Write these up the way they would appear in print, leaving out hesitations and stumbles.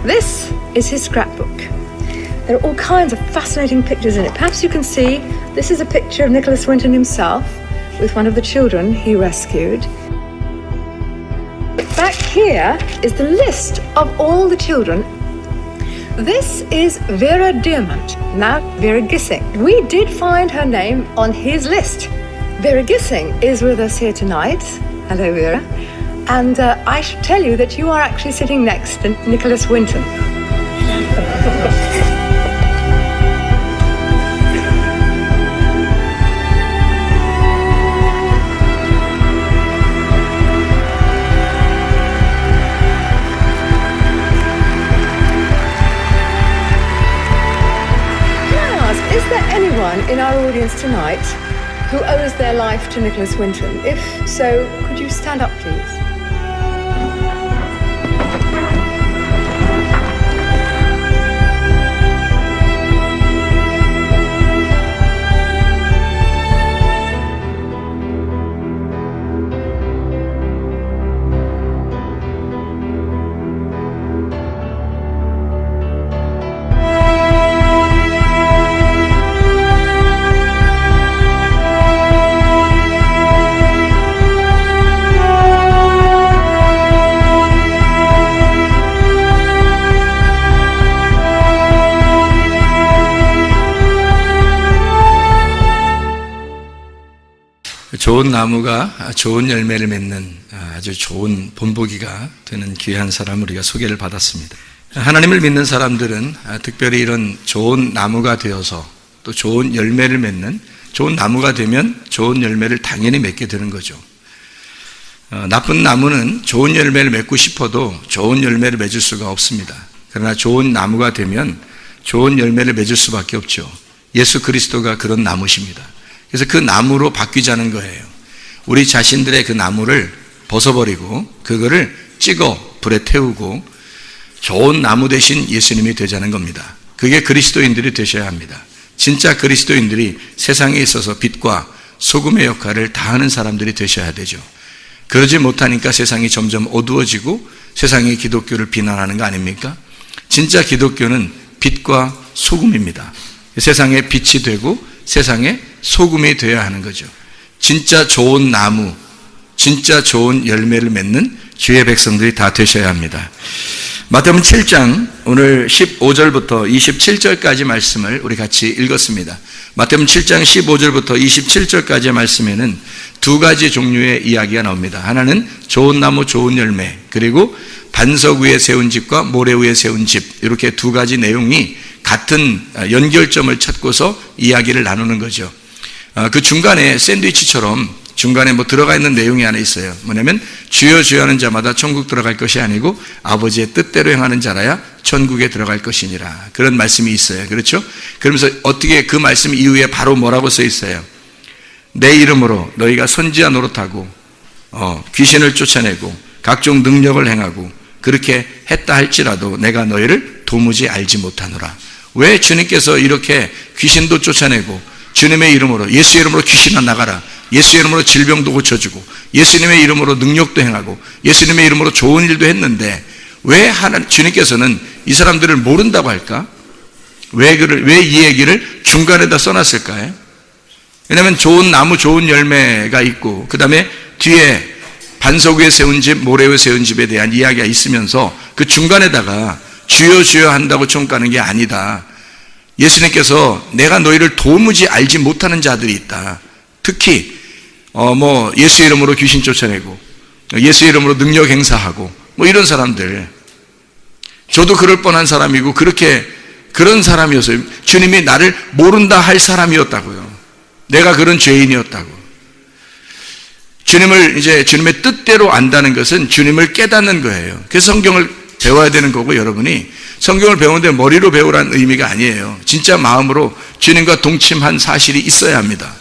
This is his scrapbook. There are all kinds of fascinating pictures in it. Perhaps you can see this is a picture of Nicholas Winton himself with one of the children he rescued. But back here is the list of all the children. This is Vera Diamant, now Vera Gissing. We did find her name on his list. Vera Gissing is with us here tonight. Hello, Vera. And I should tell you that you are actually sitting next to Nicholas Winton. Is there anyone in our audience tonight who owes their life to Nicholas Winton? If so, could you stand up, please? 좋은 나무가 좋은 열매를 맺는 아주 좋은 본보기가 되는 귀한 사람을 우리가 소개를 받았습니다. 하나님을 믿는 사람들은 특별히 이런 좋은 나무가 되어서 또 좋은 열매를 맺는, 좋은 나무가 되면 좋은 열매를 당연히 맺게 되는 거죠. 나쁜 나무는 좋은 열매를 맺고 싶어도 좋은 열매를 맺을 수가 없습니다. 그러나 좋은 나무가 되면 좋은 열매를 맺을 수밖에 없죠. 예수 그리스도가 그런 나무십니다. 그래서 그 나무로 바뀌자는 거예요. 우리 자신들의 그 나무를 벗어버리고 그거를 찍어 불에 태우고 좋은 나무 대신 예수님이 되자는 겁니다. 그게 그리스도인들이 되셔야 합니다. 진짜 그리스도인들이 세상에 있어서 빛과 소금의 역할을 다하는 사람들이 되셔야 되죠. 그러지 못하니까 세상이 점점 어두워지고 세상이 기독교를 비난하는 거 아닙니까? 진짜 기독교는 빛과 소금입니다. 세상에 빛이 되고 세상에 소금이 되어야 하는 거죠. 진짜 좋은 나무, 진짜 좋은 열매를 맺는 주의 백성들이 다 되셔야 합니다. 마태복음 7장 오늘 15절부터 27절까지 말씀을 우리 같이 읽었습니다. 마태복음 7장 15절부터 27절까지의 말씀에는 두 가지 종류의 이야기가 나옵니다. 하나는 좋은 나무 좋은 열매, 그리고 반석 위에 세운 집과 모래 위에 세운 집, 이렇게 두 가지 내용이 같은 연결점을 찾고서 이야기를 나누는 거죠. 그 중간에 샌드위치처럼 중간에 들어가 있는 내용이 하나 있어요. 뭐냐면 주여 주여 하는 자마다 천국 들어갈 것이 아니고 아버지의 뜻대로 행하는 자라야 천국에 들어갈 것이니라. 그런 말씀이 있어요. 그렇죠? 그러면서 어떻게 그 말씀 이후에 바로 뭐라고 써 있어요? 내 이름으로 너희가 선지자 노릇하고 귀신을 쫓아내고 각종 능력을 행하고 그렇게 했다 할지라도 내가 너희를 도무지 알지 못하노라. 왜 주님께서 이렇게 귀신도 쫓아내고 주님의 이름으로, 예수의 이름으로 귀신아 나가라, 예수의 이름으로 질병도 고쳐주고 예수님의 이름으로 능력도 행하고 예수님의 이름으로 좋은 일도 했는데 왜 주님께서는 이 사람들을 모른다고 할까? 왜 이 얘기를 중간에다 써놨을까요? 왜냐하면 좋은 나무 좋은 열매가 있고 그 다음에 뒤에 반석 위에 세운 집, 모래 위에 세운 집에 대한 이야기가 있으면서 그 중간에다가 주여 주여 한다고 총 가는 게 아니다. 예수님께서 내가 너희를 도무지 알지 못하는 자들이 있다. 특히 예수 이름으로 귀신 쫓아내고 예수 이름으로 능력 행사하고 이런 사람들, 저도 그럴 뻔한 사람이고 그런 사람이었어요. 주님이 나를 모른다 할 사람이었다고요. 내가 그런 죄인이었다고. 주님의 뜻대로 안다는 것은 주님을 깨닫는 거예요. 그래서 성경을 배워야 되는 거고, 여러분이 성경을 배우는데 머리로 배우라는 의미가 아니에요. 진짜 마음으로 주님과 동침한 사실이 있어야 합니다.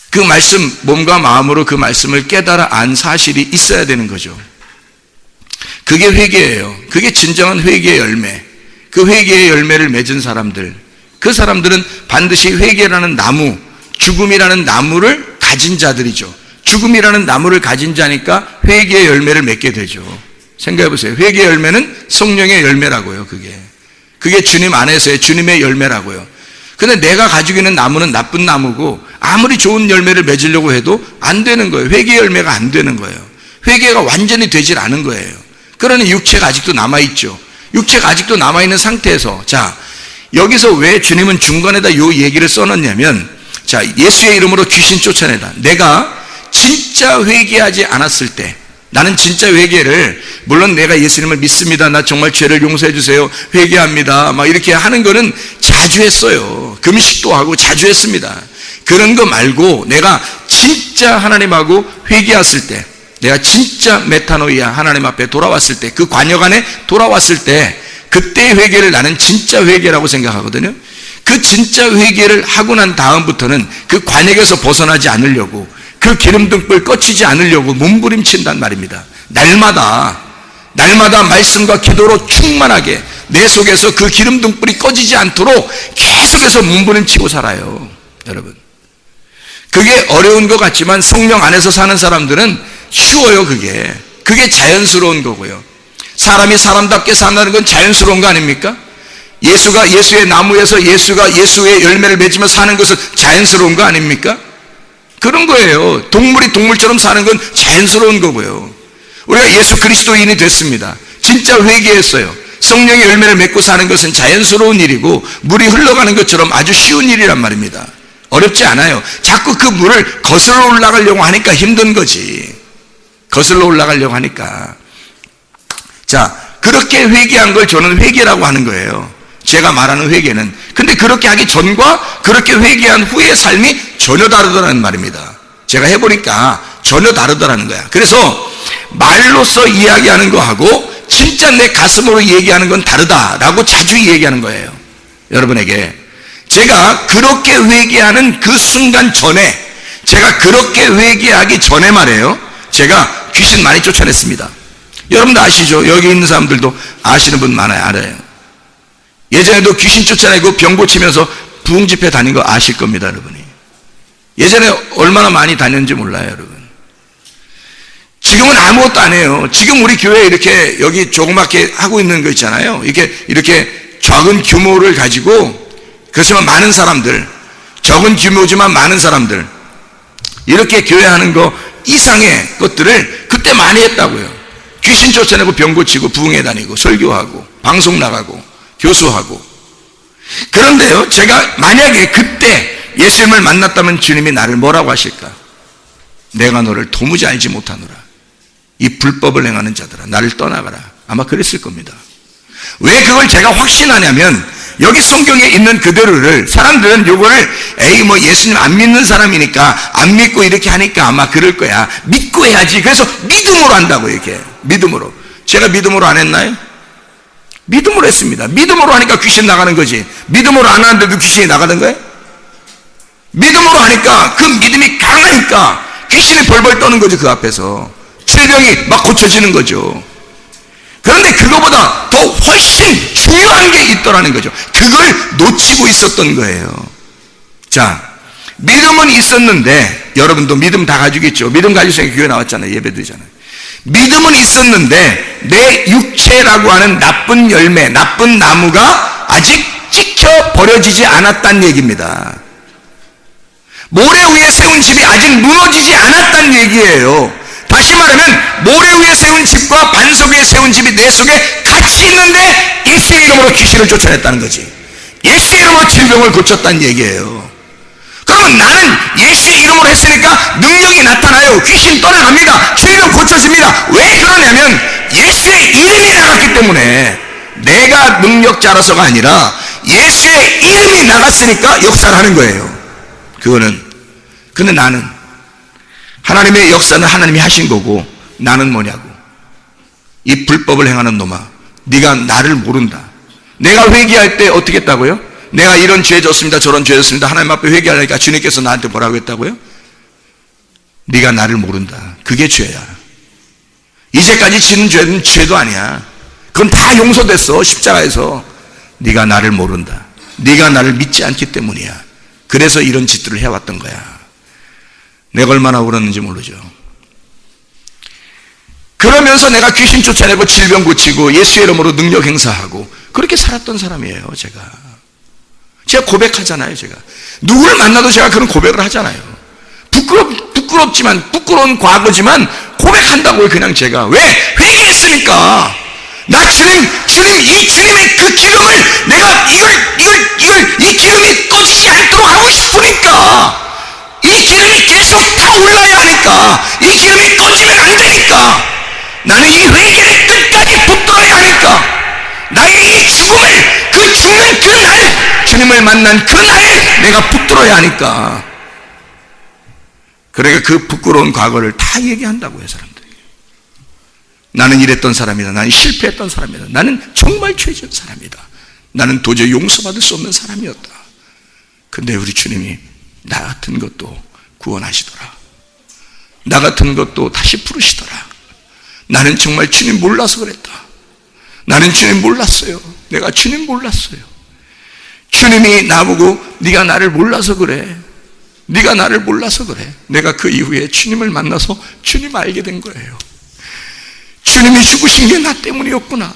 그 말씀, 몸과 마음으로 그 말씀을 깨달아 안 사실이 있어야 되는 거죠. 그게 회개예요. 그게 진정한 회개의 열매. 그 회개의 열매를 맺은 사람들, 그 사람들은 반드시 회개라는 나무, 죽음이라는 나무를 가진 자들이죠. 죽음이라는 나무를 가진 자니까 회개의 열매를 맺게 되죠. 생각해 보세요. 회개의 열매는 성령의 열매라고요. 그게 주님 안에서의 주님의 열매라고요. 근데 내가 가지고 있는 나무는 나쁜 나무고 아무리 좋은 열매를 맺으려고 해도 안 되는 거예요. 회개의 열매가 안 되는 거예요. 회개가 완전히 되질 않은 거예요. 그러니 육체가 아직도 남아있죠. 육체가 아직도 남아있는 상태에서, 자, 여기서 왜 주님은 중간에다 이 얘기를 써놨냐면, 자, 예수의 이름으로 귀신 쫓아내다. 내가 진짜 회개하지 않았을 때, 나는 진짜 회개를, 물론 내가 예수님을 믿습니다, 나 정말 죄를 용서해 주세요, 회개합니다, 막 이렇게 하는 거는 자주 했어요. 금식도 하고 자주 했습니다. 그런 거 말고 내가 진짜 하나님하고 회개했을 때, 내가 진짜 메타노이아 하나님 앞에 돌아왔을 때, 그 관역 안에 돌아왔을 때, 그때의 회개를 나는 진짜 회개라고 생각하거든요. 그 진짜 회개를 하고 난 다음부터는 그 관역에서 벗어나지 않으려고, 그 기름등불 꺼치지 않으려고 몸부림친단 말입니다. 날마다 말씀과 기도로 충만하게 내 속에서 그 기름등불이 꺼지지 않도록 계속해서 몸부림치고 살아요. 여러분, 그게 어려운 것 같지만 성령 안에서 사는 사람들은 쉬워요. 그게 자연스러운 거고요. 사람이 사람답게 산다는 건 자연스러운 거 아닙니까? 예수가 예수의 나무에서 예수가 예수의 열매를 맺으며 사는 것은 자연스러운 거 아닙니까? 그런 거예요. 동물이 동물처럼 사는 건 자연스러운 거고요. 우리가 예수 그리스도인이 됐습니다. 진짜 회개했어요. 성령의 열매를 맺고 사는 것은 자연스러운 일이고 물이 흘러가는 것처럼 아주 쉬운 일이란 말입니다. 어렵지 않아요. 자꾸 그 물을 거슬러 올라가려고 하니까 힘든 거지. 거슬러 올라가려고 하니까. 자, 그렇게 회개한 걸 저는 회개라고 하는 거예요. 제가 말하는 회개는. 근데 그렇게 하기 전과 그렇게 회개한 후의 삶이 전혀 다르더라는 말입니다. 제가 해보니까 전혀 다르더라는 거야. 그래서 말로서 이야기하는 거하고 진짜 내 가슴으로 얘기하는 건 다르다라고 자주 얘기하는 거예요. 여러분에게 제가 그렇게 회개하는 그 순간 전에, 제가 그렇게 회개하기 전에 말이에요, 제가 귀신 많이 쫓아냈습니다. 여러분도 아시죠? 여기 있는 사람들도 아시는 분 많아요. 알아요. 예전에도 귀신 쫓아내고 병 고치면서 부흥집회 다닌 거 아실 겁니다. 여러분이 예전에 얼마나 많이 다녔는지 몰라요. 여러분, 지금은 아무것도 안 해요. 지금 우리 교회 이렇게 여기 조그맣게 하고 있는 거 있잖아요. 이렇게 적은 규모를 가지고, 그렇지만 많은 사람들, 적은 규모지만 많은 사람들, 이렇게 교회 하는 거 이상의 것들을 그때 많이 했다고요. 귀신 쫓아내고 병 고치고 부흥회 다니고 설교하고 방송 나가고 교수하고. 그런데요, 제가 만약에 그때 예수님을 만났다면 주님이 나를 뭐라고 하실까? 내가 너를 도무지 알지 못하노라, 이 불법을 행하는 자들아 나를 떠나가라. 아마 그랬을 겁니다. 왜 그걸 제가 확신하냐면, 여기 성경에 있는 그대로를 사람들은 요거를 에이 뭐 예수님 안 믿는 사람이니까 안 믿고 이렇게 하니까 아마 그럴 거야, 믿고 해야지. 그래서 믿음으로 한다고. 이렇게 믿음으로. 제가 믿음으로 안 했나요? 믿음으로 했습니다. 믿음으로 하니까 귀신 나가는 거지. 믿음으로 안 하는데도 귀신이 나가는 거예요? 믿음으로 하니까, 그 믿음이 강하니까 귀신이 벌벌 떠는 거죠. 그 앞에서 질병이 막 고쳐지는 거죠. 그런데 그거보다 더 훨씬 중요한 게 있더라는 거죠. 그걸 놓치고 있었던 거예요. 자, 믿음은 있었는데, 여러분도 믿음 다 가지고 있죠. 믿음 가지고 있으니까 교회 나왔잖아요. 예배 드리잖아요. 믿음은 있었는데 내 육체라고 하는 나쁜 열매, 나쁜 나무가 아직 찍혀 버려지지 않았다는 얘기입니다. 모래 위에 세운 집이 아직 무너지지 않았다는 얘기예요. 다시 말하면 모래 위에 세운 집과 반석 위에 세운 집이 내 속에 같이 있는데 예수의 이름으로 귀신을 쫓아냈다는 거지. 예수의 이름으로 질병을 고쳤다는 얘기예요. 그러면 나는 예수의 이름으로 했으니까 능력이 나타나요. 귀신 떠나갑니다. 질병 고쳐집니다. 왜 그러냐면 예수의 이름이 나갔기 때문에. 내가 능력자라서가 아니라 예수의 이름이 나갔으니까 역사를 하는 거예요. 그거는. 근데 나는 하나님의 역사는 하나님이 하신 거고, 나는 뭐냐고. 이 불법을 행하는 놈아, 네가 나를 모른다. 내가 회개할 때 어떻게 했다고요? 내가 이런 죄 졌습니다, 저런 죄 졌습니다, 하나님 앞에 회개하려니까 주님께서 나한테 뭐라고 했다고요? 네가 나를 모른다. 그게 죄야. 이제까지 지는 죄는 죄도 아니야. 그건 다 용서됐어. 십자가에서. 네가 나를 모른다. 네가 나를 믿지 않기 때문이야. 그래서 이런 짓들을 해왔던 거야. 내가 얼마나 울었는지 모르죠. 그러면서 내가 귀신 쫓아내고 질병 고치고 예수의 이름으로 능력 행사하고 그렇게 살았던 사람이에요. 제가 고백하잖아요. 제가 누구를 만나도 제가 그런 고백을 하잖아요. 부끄럽지만 부끄러운 과거지만 고백한다고요. 그냥 제가 왜 회개했으니까. 나 주님 이 주님의 그 기름을 내가 이 기름이 꺼지지 않도록 하고 싶으니까. 이 기름이 계속 타올라야 하니까. 이 기름이 꺼지면 안 되니까. 나는 이 회개를 끝까지 붙들어야 하니까. 나의 이 죽음을 그 죽는 그날 주님을 만난 그날 내가 붙들어야 하니까. 그러니까 그 부끄러운 과거를 다 얘기한다고요. 사람들이. 나는 이랬던 사람이다. 나는 실패했던 사람이다. 나는 정말 죄지은 사람이다. 나는 도저히 용서받을 수 없는 사람이었다. 근데 우리 주님이 나 같은 것도 구원하시더라. 나 같은 것도 다시 부르시더라. 나는 정말 주님 몰라서 그랬다. 나는 주님 몰랐어요. 내가 주님 몰랐어요. 주님이 나보고 네가 나를 몰라서 그래. 네가 나를 몰라서 그래. 내가 그 이후에 주님을 만나서 주님 알게 된 거예요. 주님이 죽으신 게 나 때문이었구나.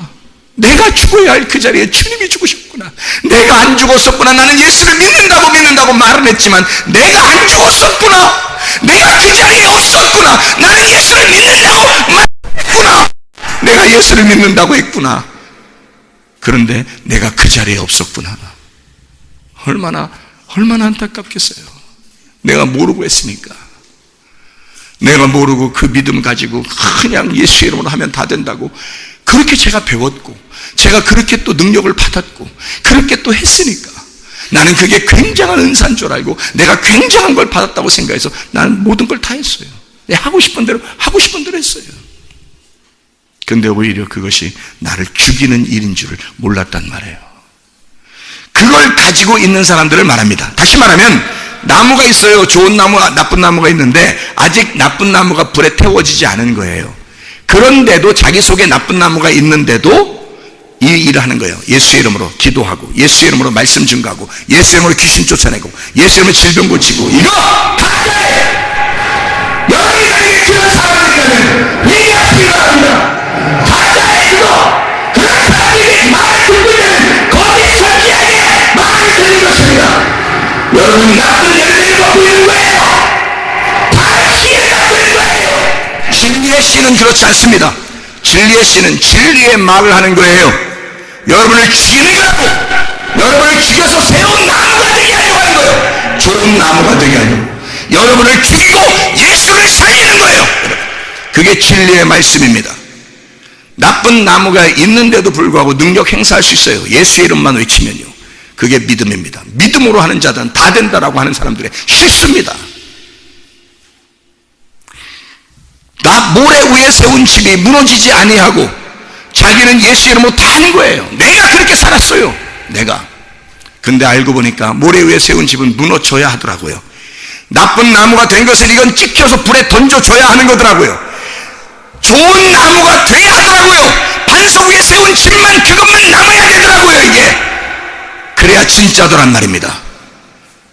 내가 죽어야 할 그 자리에 주님이 죽으셨구나. 내가 안 죽었었구나. 나는 예수를 믿는다고 말은 했지만 내가 안 죽었었구나. 내가 그 자리에 없었구나. 나는 예수를 믿는다고 말했구나. 내가 예수를 믿는다고 했구나. 그런데 내가 그 자리에 없었구나. 얼마나 안타깝겠어요. 내가 모르고 했으니까. 내가 모르고 그 믿음 가지고 그냥 예수 이름으로 하면 다 된다고 그렇게 제가 배웠고 제가 그렇게 또 능력을 받았고 그렇게 또 했으니까 나는 그게 굉장한 은사인 줄 알고 내가 굉장한 걸 받았다고 생각해서 나는 모든 걸 다 했어요. 하고 싶은 대로 했어요. 근데 오히려 그것이 나를 죽이는 일인 줄을 몰랐단 말이에요. 그걸 가지고 있는 사람들을 말합니다. 다시 말하면 나무가 있어요. 좋은 나무와 나쁜 나무가 있는데 아직 나쁜 나무가 불에 태워지지 않은 거예요. 그런데도 자기 속에 나쁜 나무가 있는데도 이 일을 하는 거예요. 예수 이름으로 기도하고 예수 이름으로 말씀 증거하고 예수 이름으로 귀신 쫓아내고 예수 이름으로 질병 고치고 이거 가짜예요. 여러분이 그런 사람이니까는 회개가 필요합니다. 가짜예요. 이거 그런 사람들이 말을 듣고 있는 거짓 선지자에게 말을 듣는 것입니다. 여러분 나쁜 열매를 먹고 있는 거예요. 다 씨를 갖고 있는 거예요. 진리의 씨는 그렇지 않습니다. 진리의 씨는 진리의 말을 하는 거예요. 여러분을 죽이는 거라고. 여러분을 죽여서 새로운 나무가 되게 하려고 하는 거예요. 좋은 나무가 되게 하려고. 여러분을 죽이고 예수를 살리는 거예요. 그게 진리의 말씀입니다. 나쁜 나무가 있는데도 불구하고 능력 행사할 수 있어요. 예수의 이름만 외치면요. 그게 믿음입니다. 믿음으로 하는 자들은 다 된다라고 하는 사람들의 실수입니다. 나 모래 위에 세운 집이 무너지지 아니하고 자기는 예수 이름으로 다 하는 거예요. 내가 그렇게 살았어요. 내가. 근데 알고 보니까 모래 위에 세운 집은 무너져야 하더라고요. 나쁜 나무가 된 것을 이건 찍혀서 불에 던져줘야 하는 거더라고요. 좋은 나무가 돼야 하더라고요. 반석 위에 세운 집만 그것만 남아야 되더라고요. 이게 그래야 진짜더란 말입니다.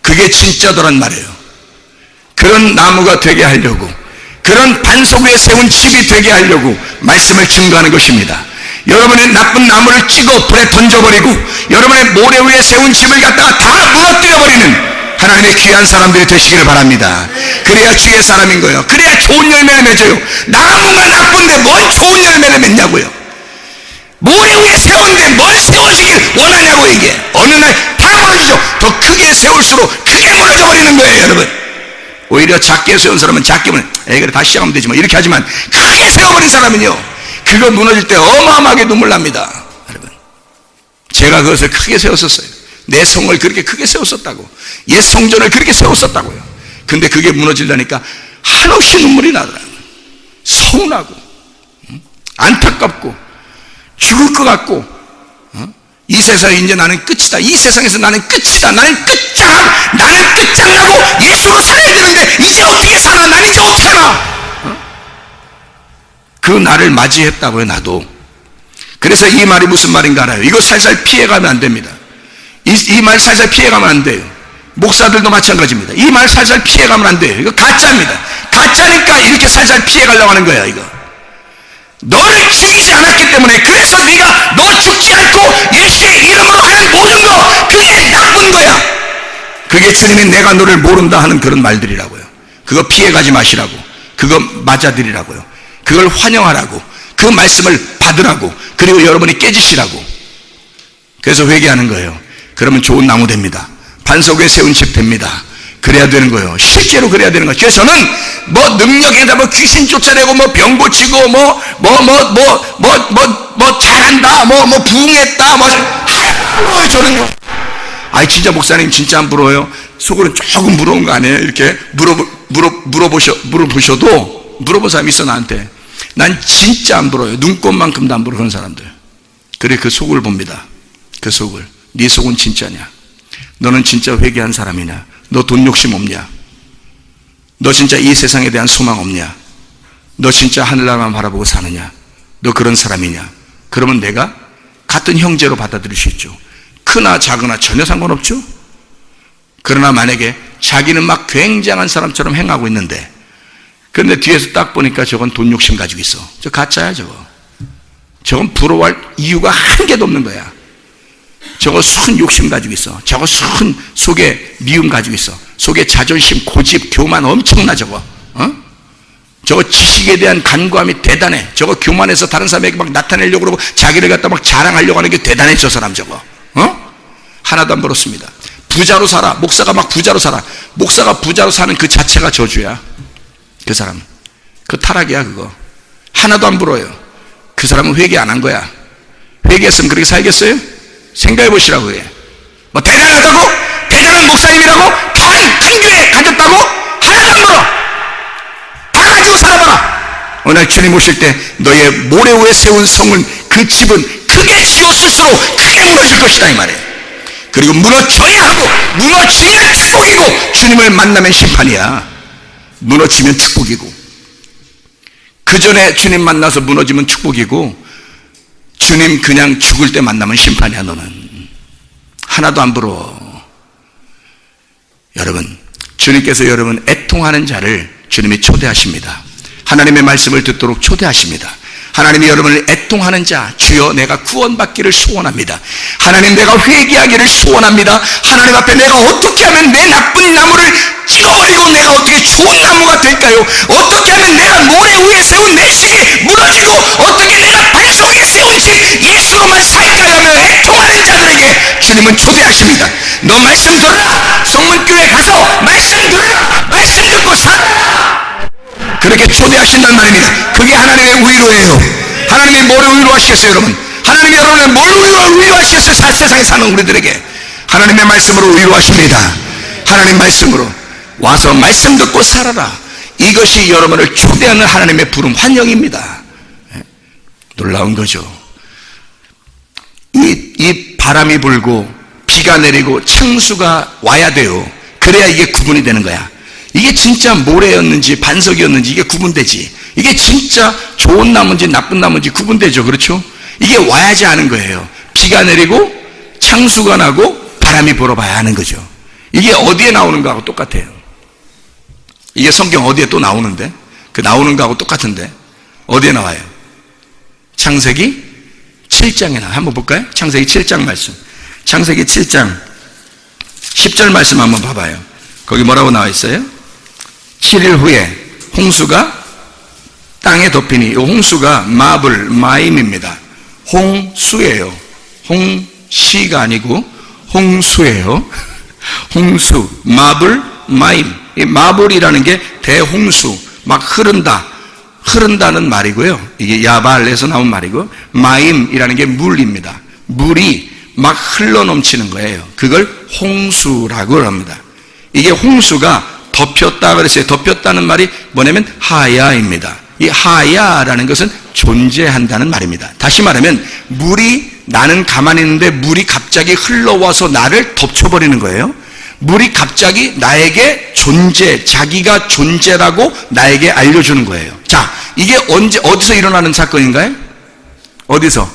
그게 진짜더란 말이에요. 그런 나무가 되게 하려고 그런 반석 위에 세운 집이 되게 하려고 말씀을 증거하는 것입니다. 여러분의 나쁜 나무를 찍어 불에 던져버리고 여러분의 모래 위에 세운 집을 갖다가 다 무너뜨려버리는 하나님의 귀한 사람들이 되시기를 바랍니다. 그래야 주의 사람인 거예요. 그래야 좋은 열매를 맺어요. 나무가 나쁜데 뭘 좋은 열매를 맺냐고요. 모래 위에 세웠는데 뭘 세워지길 원하냐고. 이게 어느 날 다 무너지죠. 더 크게 세울수록 크게 무너져 버리는 거예요. 여러분 오히려 작게 세운 사람은 작게 그래 다시 시작하면 되지 뭐 이렇게 하지만 크게 세워버린 사람은요 그거 무너질 때 어마어마하게 눈물 납니다. 여러분 제가 그것을 크게 세웠었어요. 내 성을 그렇게 크게 세웠었다고. 옛 성전을 그렇게 세웠었다고요. 근데 그게 무너지려니까 한없이 눈물이 나더라고요. 서운하고 안타깝고 죽을 것 같고 이 세상에 이제 나는 끝이다. 이 세상에서 나는 끝이다. 나는 끝장나고 예수로 살아야 되는데 이제 어떻게 살아? 난 이제 어떻게 살아? 그 날을 맞이했다고요. 나도. 그래서 이 말이 무슨 말인가 알아요. 이거 살살 피해가면 안 됩니다. 이 말 살살 피해가면 안 돼요. 목사들도 마찬가지입니다. 이 말 살살 피해가면 안 돼요. 이거 가짜입니다. 가짜니까 이렇게 살살 피해가려고 하는 거예요. 이거 너를 죽이지 않았기 때문에, 그래서 네가 너 죽지 않고 예수의 이름으로 하는 모든 거, 그게 나쁜 거야. 그게 주님이 내가 너를 모른다 하는 그런 말들이라고요. 그거 피해가지 마시라고, 그거 맞아들이라고요, 그걸 환영하라고, 그 말씀을 받으라고, 그리고 여러분이 깨지시라고. 그래서 회개하는 거예요. 그러면 좋은 나무 됩니다. 반석에 세운 집 됩니다. 그래야 되는 거예요. 실제로 그래야 되는 거예요. 그래서 저는 뭐 능력에다 뭐 귀신 쫓아내고 뭐 병 고치고 잘한다, 부흥했다, 저는요. 아이, 진짜 목사님 진짜 안 부러워요? 속으로 조금 부러운 거 아니에요? 이렇게 물어본 사람이 있어, 나한테. 난 진짜 안 부러워요. 눈곱만큼도 안 부러워, 그런 사람들. 그래, 그 속을 봅니다. 그 속을. 네 속은 진짜냐? 너는 진짜 회개한 사람이냐? 너 돈 욕심 없냐? 너 진짜 이 세상에 대한 소망 없냐? 너 진짜 하늘나라만 바라보고 사느냐? 너 그런 사람이냐? 그러면 내가 같은 형제로 받아들일 수 있죠. 크나 작으나 전혀 상관없죠. 그러나 만약에 자기는 막 굉장한 사람처럼 행하고 있는데, 그런데 뒤에서 딱 보니까 저건 돈 욕심 가지고 있어. 저 가짜야, 저거. 저건 부러워할 이유가 한 개도 없는 거야. 저거 순 욕심 가지고 있어. 저거 순 속에 미움 가지고 있어. 속에 자존심, 고집, 교만 엄청나, 저거. 저거 지식에 대한 간과함이 대단해. 저거 교만해서 다른 사람에게 막 나타내려고 그러고 자기를 갖다 막 자랑하려고 하는 게 대단해, 저 사람 저거. 하나도 안 벌었습니다. 부자로 살아. 목사가 막 부자로 살아. 목사가 부자로 사는 그 자체가 저주야. 그 사람. 그 타락이야, 그거. 하나도 안 벌어요. 그 사람은 회개 안 한 거야. 회개했으면 그렇게 살겠어요? 생각해 보시라고. 그게 뭐 대단하다고? 대단한 목사님이라고? 큰 교회 가졌다고? 하나도 안 벌어. 다 가지고 살아봐라. 오늘 주님 오실 때 너의 모래 위에 세운 성은, 그 집은 크게 지었을수록 크게 무너질 것이다, 이 말이에요. 그리고 무너져야 하고, 무너지면 축복이고, 주님을 만나면 심판이야. 무너지면 축복이고, 그 전에 주님 만나서 무너지면 축복이고, 주님 그냥 죽을 때 만나면 심판이야. 너는 하나도 안 부러워. 여러분, 주님께서 여러분 애통하는 자를 주님이 초대하십니다. 하나님의 말씀을 듣도록 초대하십니다. 하나님이 여러분을 애통하는 자, 주여 내가 구원받기를 소원합니다. 하나님, 내가 회개하기를 소원합니다. 하나님 앞에 내가 어떻게 하면 내 나쁜 나무를 찍어버리고 내가 어떻게 좋은 나무가 될까요? 어떻게 하면 내가 모래 위에 세운 내 집이 무너지고, 어떻게 내가 반석에 세운 집 예수로만 살까요? 하며 애통하는 자들에게 주님은 초대하십니다. 너 말씀 들으라. 성문교회 가서 말씀 들으라. 말씀 듣고 살아라. 그렇게 초대하신단 말입니다. 그게 하나님의 위로예요. 하나님이 뭘 위로하시겠어요, 여러분? 하나님이 여러분을 뭘 위로하시겠어요? 세상에 사는 우리들에게 하나님의 말씀으로 위로하십니다. 하나님 말씀으로 와서 말씀 듣고 살아라. 이것이 여러분을 초대하는 하나님의 부름, 환영입니다. 놀라운 거죠. 이 바람이 불고 비가 내리고 창수가 와야 돼요. 그래야 이게 구분이 되는 거야. 이게 진짜 모래였는지 반석이었는지 이게 구분되지. 이게 진짜 좋은 나무인지 나쁜 나무인지 구분되죠. 그렇죠? 이게 와야지 하는 거예요. 비가 내리고 창수가 나고 바람이 불어봐야 하는 거죠. 이게 어디에 나오는 거하고 똑같아요. 이게 성경 어디에 또 나오는데, 그 나오는 거하고 똑같은데 어디에 나와요? 창세기 7장에 나와요. 한번 볼까요? 창세기 7장 말씀. 창세기 7장 10절 말씀 한번 봐봐요. 거기 뭐라고 나와 있어요? 7일 후에 홍수가 땅에 덮이니, 이 홍수가 마임입니다. 홍수예요. 홍시가 아니고 홍수예요. 홍수, 마임. 이 마블이라는 게 대홍수, 막 흐른다는 말이고요. 이게 야발에서 나온 말이고, 마임이라는 게 물입니다. 물이 막 흘러넘치는 거예요. 그걸 홍수라고 합니다. 이게 홍수가 덮였다 그랬어요. 덮였다는 말이 뭐냐면 하야입니다. 이 하야라는 것은 존재한다는 말입니다. 다시 말하면 나는 가만히 있는데 물이 갑자기 흘러와서 나를 덮쳐버리는 거예요. 물이 갑자기 나에게 자기가 존재라고 나에게 알려주는 거예요. 자, 이게 어디서 일어나는 사건인가요? 어디서?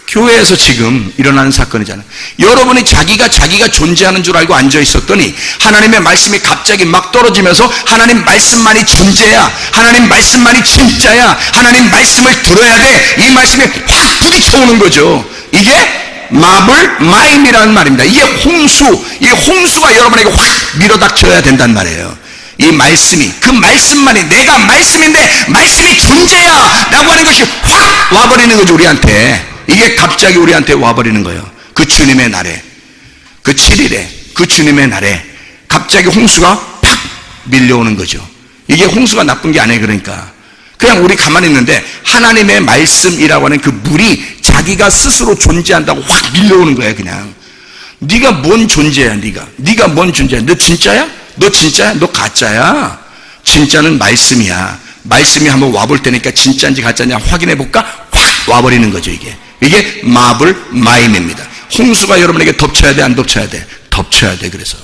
교회에서 지금 일어나는 사건이잖아요. 여러분이 자기가 존재하는 줄 알고 앉아 있었더니 하나님의 말씀이 갑자기 막 떨어지면서 하나님 말씀만이 존재야, 하나님 말씀만이 진짜야, 하나님 말씀을 들어야 돼, 이 말씀이 확 부딪혀오는 거죠. 이게 마블 마임이라는 말입니다. 이게 이 홍수가 여러분에게 확 밀어닥쳐야 된단 말이에요. 이 말씀이, 그 말씀만이, 내가 말씀인데 말씀이 존재야 라고 하는 것이 확 와버리는 거죠, 우리한테. 이게 갑자기 우리한테 와버리는 거예요. 그 주님의 날에, 그 7일에, 그 주님의 날에 갑자기 홍수가 팍 밀려오는 거죠. 이게 홍수가 나쁜 게 아니에요. 그러니까 그냥 우리 가만히 있는데 하나님의 말씀이라고 하는 그 물이 자기가 스스로 존재한다고 확 밀려오는 거예요. 그냥 네가 뭔 존재야. 네가 뭔 존재야. 너 진짜야? 너 진짜야? 너 가짜야? 진짜는 말씀이야. 말씀이 한번 와볼 테니까 진짜인지 가짜인지 확인해 볼까? 확 와버리는 거죠. 이게 마블 마임입니다. 홍수가 여러분에게 덮쳐야 돼, 안 덮쳐야 돼? 덮쳐야 돼. 그래서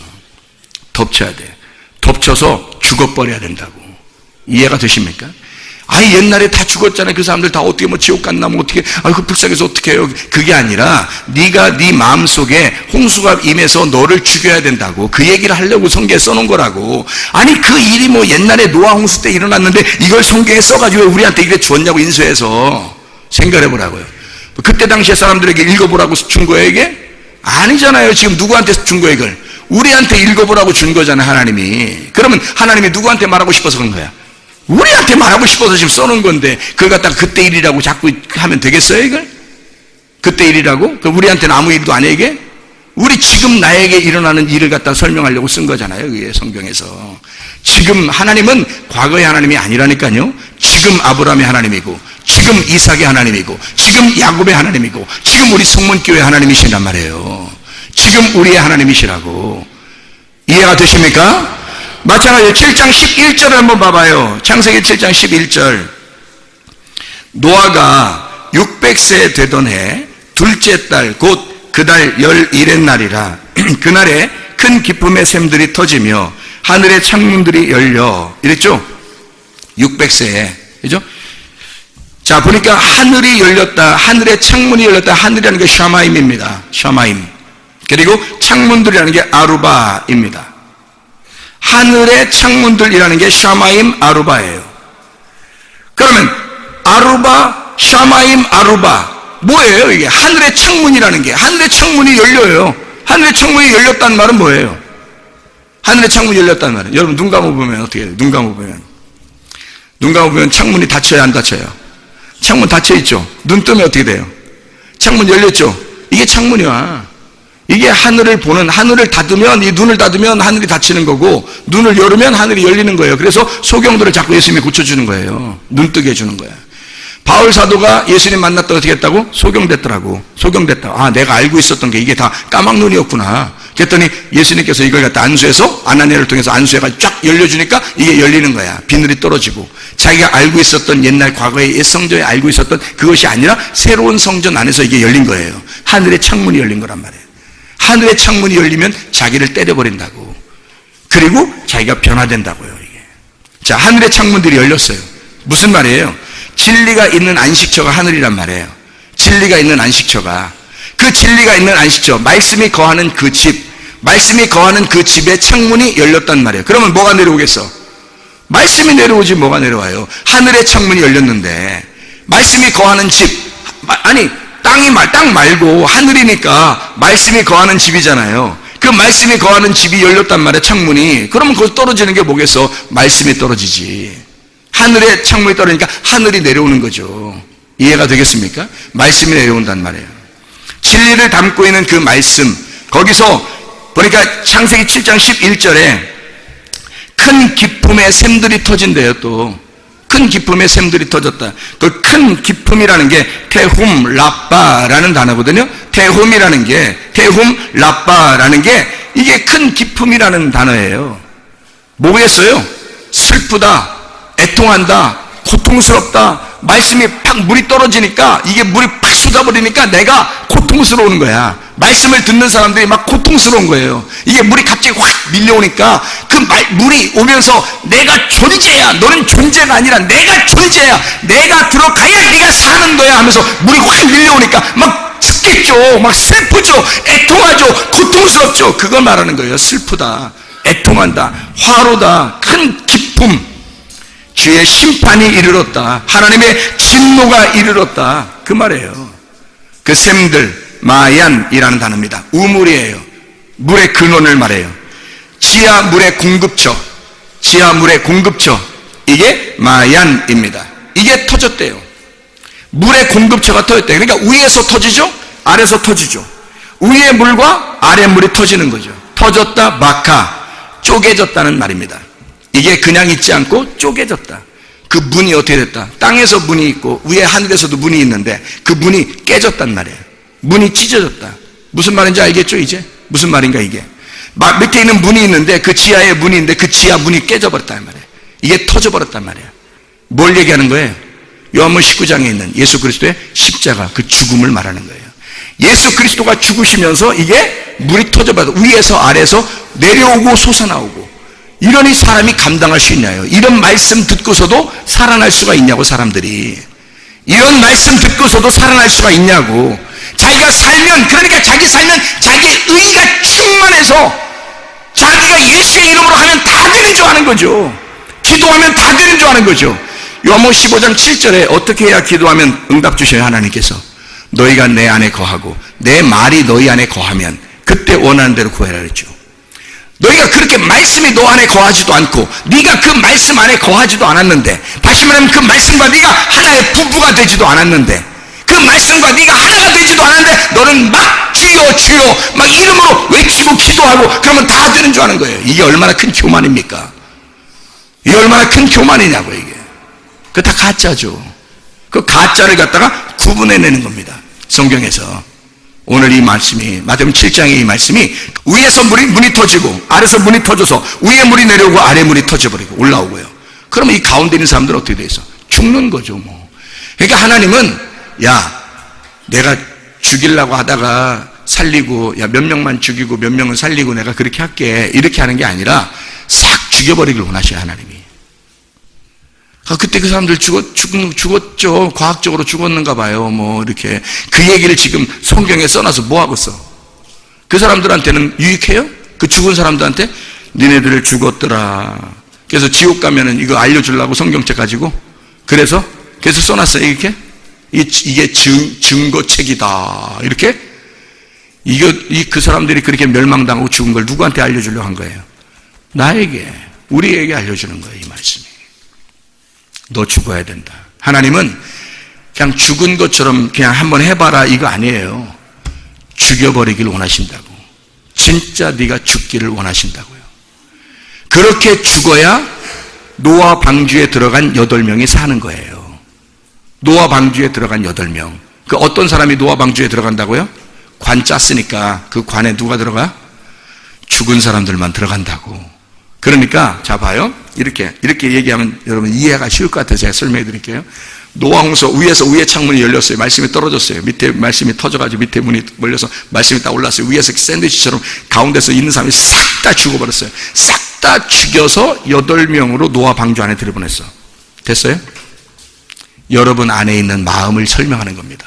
덮쳐야 돼. 덮쳐서 죽어버려야 된다고. 이해가 되십니까? 아니 옛날에 다 죽었잖아요. 그 사람들 다 어떻게 뭐 지옥 갔나 뭐 어떻게 그 불쌍해서 어떻게 해요. 그게 아니라 네가 네 마음속에 홍수가 임해서 너를 죽여야 된다고, 그 얘기를 하려고 성경에 써놓은 거라고. 아니 그 일이 뭐 옛날에 노아 홍수 때 일어났는데 이걸 성경에 써가지고 우리한테 이게 줬냐고. 인수해서 생각해보라고요. 그때 당시에 사람들에게 읽어보라고 준 거예요 이게? 아니잖아요. 지금 누구한테 준 거예요 이걸? 우리한테 읽어보라고 준 거잖아요 하나님이. 그러면 하나님이 누구한테 말하고 싶어서 그런 거야? 우리한테 말하고 싶어서 지금 써놓은 건데 그걸 갖다가 그때 일이라고 자꾸 하면 되겠어요 이걸? 그때 일이라고? 우리한테는 아무 일도 아니에요 이게? 우리 지금 나에게 일어나는 일을 갖다 설명하려고 쓴 거잖아요 이게 성경에서. 지금 하나님은 과거의 하나님이 아니라니까요. 지금 아브라함의 하나님이고, 지금 이삭의 하나님이고, 지금 야곱의 하나님이고, 지금 우리 성문교회 하나님이시란 말이에요. 지금 우리의 하나님이시라고. 이해가 되십니까? 마찬가지로 7장 11절을 한번 봐봐요. 창세기 7장 11절. 노아가 600세 되던 해 둘째 달 곧 그 달 11의 날이라 그날에 큰 기쁨의 샘들이 터지며 하늘의 창문들이 열려. 이랬죠? 600세에. 그죠? 자, 보니까 하늘이 열렸다. 하늘의 창문이 열렸다. 하늘이라는 게 샤마임입니다. 샤마임. 그리고 창문들이라는 게 아루바입니다. 하늘의 창문들이라는 게 샤마임, 아루바예요. 그러면 아루바, 샤마임, 아루바 뭐예요 이게? 하늘의 창문이라는 게, 하늘의 창문이 열려요. 하늘의 창문이 열렸다는 말은 뭐예요? 하늘의 창문이 열렸다는 말은, 여러분 눈 감아보면 어떻게 해요? 눈 감아보면 창문이 닫혀야 안 닫혀요? 창문 닫혀있죠? 눈 뜨면 어떻게 돼요? 창문 열렸죠? 이게 창문이야. 이게 하늘을 보는, 하늘을 닫으면, 이 눈을 닫으면 하늘이 닫히는 거고, 눈을 열으면 하늘이 열리는 거예요. 그래서 소경들을 자꾸 예수님이 고쳐주는 거예요. 눈 뜨게 해주는 거야. 바울 사도가 예수님 만났다 어떻게 했다고? 소경됐더라고. 소경됐다. 아, 내가 알고 있었던 게 이게 다 까막눈이었구나. 그랬더니 예수님께서 이걸 갖다 안수해서, 아나니아를 통해서 안수해가지고 쫙 열려주니까 이게 열리는 거야. 비늘이 떨어지고. 자기가 알고 있었던 옛날 과거의 옛 성전에 알고 있었던 그것이 아니라 새로운 성전 안에서 이게 열린 거예요. 하늘의 창문이 열린 거란 말이에요. 하늘의 창문이 열리면 자기를 때려버린다고. 그리고 자기가 변화된다고요, 이게. 자, 하늘의 창문들이 열렸어요. 무슨 말이에요? 진리가 있는 안식처가 하늘이란 말이에요. 진리가 있는 안식처가. 그 진리가 있는 안식처, 말씀이 거하는 그 집, 말씀이 거하는 그 집의 창문이 열렸단 말이에요. 그러면 뭐가 내려오겠어? 말씀이 내려오지 뭐가 내려와요? 하늘의 창문이 열렸는데 말씀이 거하는 집, 아니 땅 말고 하늘이니까 말씀이 거하는 집이잖아요. 그 말씀이 거하는 집이 열렸단 말이에요. 창문이. 그러면 거기서 떨어지는 게 뭐겠어? 말씀이 떨어지지. 하늘에 창문이 떨어지니까 하늘이 내려오는 거죠. 이해가 되겠습니까? 말씀이 내려온단 말이에요. 진리를 담고 있는 그 말씀, 거기서 보니까 창세기 7장 11절에 큰 기쁨의 샘들이 터진대요. 또 큰 기쁨의 샘들이 터졌다. 그 큰 기쁨이라는 게 테훔 라빠라는 단어거든요. 테훔이라는 게, 테훔 라빠라는 게 이게 큰 기쁨이라는 단어예요. 뭐겠어요? 슬프다, 애통한다, 고통스럽다. 말씀이 팍 물이 떨어지니까, 이게 물이 팍 쏟아버리니까 내가 고통스러운 거야. 말씀을 듣는 사람들이 막 고통스러운 거예요. 이게 물이 갑자기 확 밀려오니까 그 물이 오면서 내가 존재야, 너는 존재가 아니라 내가 존재야, 내가 들어가야 네가 사는 거야 하면서 물이 확 밀려오니까 막 죽겠죠. 막 슬프죠. 애통하죠. 고통스럽죠. 그걸 말하는 거예요. 슬프다, 애통한다, 화로다, 큰 기쁨, 주의 심판이 이르렀다, 하나님의 진노가 이르렀다, 그 말이에요. 그 샘들, 마얀이라는 단어입니다. 우물이에요. 물의 근원을 말해요. 지하 물의 공급처, 지하 물의 공급처, 이게 마얀입니다. 이게 터졌대요. 물의 공급처가 터졌대요. 그러니까 위에서 터지죠, 아래에서 터지죠. 위의 물과 아래 물이 터지는 거죠. 터졌다, 마카, 쪼개졌다는 말입니다. 이게 그냥 있지 않고 쪼개졌다. 그 문이 어떻게 됐다? 땅에서 문이 있고 위에 하늘에서도 문이 있는데 그 문이 깨졌단 말이에요. 문이 찢어졌다. 무슨 말인지 알겠죠 이제? 무슨 말인가 이게? 밑에 있는 문이 있는데 그 지하에 문이 있는데 그 지하 문이 깨져버렸단 말이에요. 이게 터져버렸단 말이에요. 뭘 얘기하는 거예요? 요한복음 19장에 있는 예수 그리스도의 십자가, 그 죽음을 말하는 거예요. 예수 그리스도가 죽으시면서 이게 물이 터져버려서 위에서 아래에서 내려오고 솟아나오고, 이러니 사람이 감당할 수 있냐요? 이런 말씀 듣고서도 살아날 수가 있냐고, 사람들이. 이런 말씀 듣고서도 살아날 수가 있냐고. 자기가 살면, 그러니까 자기 살면 자기의 의가 충만해서 자기가 예수의 이름으로 하면 다 되는 줄 아는 거죠. 기도하면 다 되는 줄 아는 거죠. 요한복음 15장 7절에 어떻게 해야 기도하면 응답 주셔요? 하나님께서 너희가 내 안에 거하고 내 말이 너희 안에 거하면 그때 원하는 대로 구해라 그랬죠. 너희가 그렇게 말씀이 너 안에 거하지도 않고 네가 그 말씀 안에 거하지도 않았는데, 다시 말하면 그 말씀과 네가 하나의 부부가 되지도 않았는데, 그 말씀과 네가 하나가 되지도 않았는데 너는 막 주여 주여 막 이름으로 외치고 기도하고 그러면 다 되는 줄 아는 거예요. 이게 얼마나 큰 교만입니까? 이게 얼마나 큰 교만이냐고. 이게 그거 다 가짜죠. 그 가짜를 갖다가 구분해내는 겁니다. 성경에서 오늘 이 말씀이, 마태복음 7장의 이 말씀이 위에서 문이 터지고 아래에서 문이 터져서 위에 물이 내려오고 아래 물이 터져버리고 올라오고요. 그러면 이 가운데 있는 사람들은 어떻게 돼 있어? 죽는 거죠 뭐. 그러니까 하나님은 야, 내가 죽이려고 하다가 살리고, 야, 몇 명만 죽이고 몇 명은 살리고 내가 그렇게 할게, 이렇게 하는 게 아니라 싹 죽여버리길 원하셔요, 하나님이. 그때 그 사람들 죽었죠. 과학적으로 죽었는가 봐요. 뭐 이렇게 그 얘기를 지금 성경에 써놔서 뭐 하고 써? 그 사람들한테는 유익해요? 그 죽은 사람들한테 니네들 죽었더라. 그래서 지옥 가면은 이거 알려주려고 성경책 가지고 그래서 써놨어요. 이렇게 이게 증거책이다. 이렇게 그 사람들이 그렇게 멸망당하고 죽은 걸 누구한테 알려주려고 한 거예요? 나에게, 우리에게 알려주는 거예요. 이 말씀이. 너 죽어야 된다. 하나님은 그냥 죽은 것처럼 그냥 한번 해봐라 이거 아니에요. 죽여버리길 원하신다고. 진짜 네가 죽기를 원하신다고요. 그렇게 죽어야 노아 방주에 들어간 8명이 사는 거예요. 노아 방주에 들어간 8명. 그 어떤 사람이 노아 방주에 들어간다고요? 관 짰으니까 그 관에 누가 들어가? 죽은 사람들만 들어간다고. 그러니까 자 봐요. 이렇게 얘기하면 여러분 이해가 쉬울 것 같아서 제가 설명해 드릴게요. 노아홍수 위에서 위에 창문이 열렸어요. 말씀이 떨어졌어요. 밑에 말씀이 터져가지고 밑에 문이 몰려서 말씀이 딱 올랐어요. 위에서 샌드위치처럼 가운데서 있는 사람이 싹 다 죽어버렸어요. 싹 다 죽여서 8명으로 노아 방주 안에 들여보냈어. 됐어요? 여러분 안에 있는 마음을 설명하는 겁니다.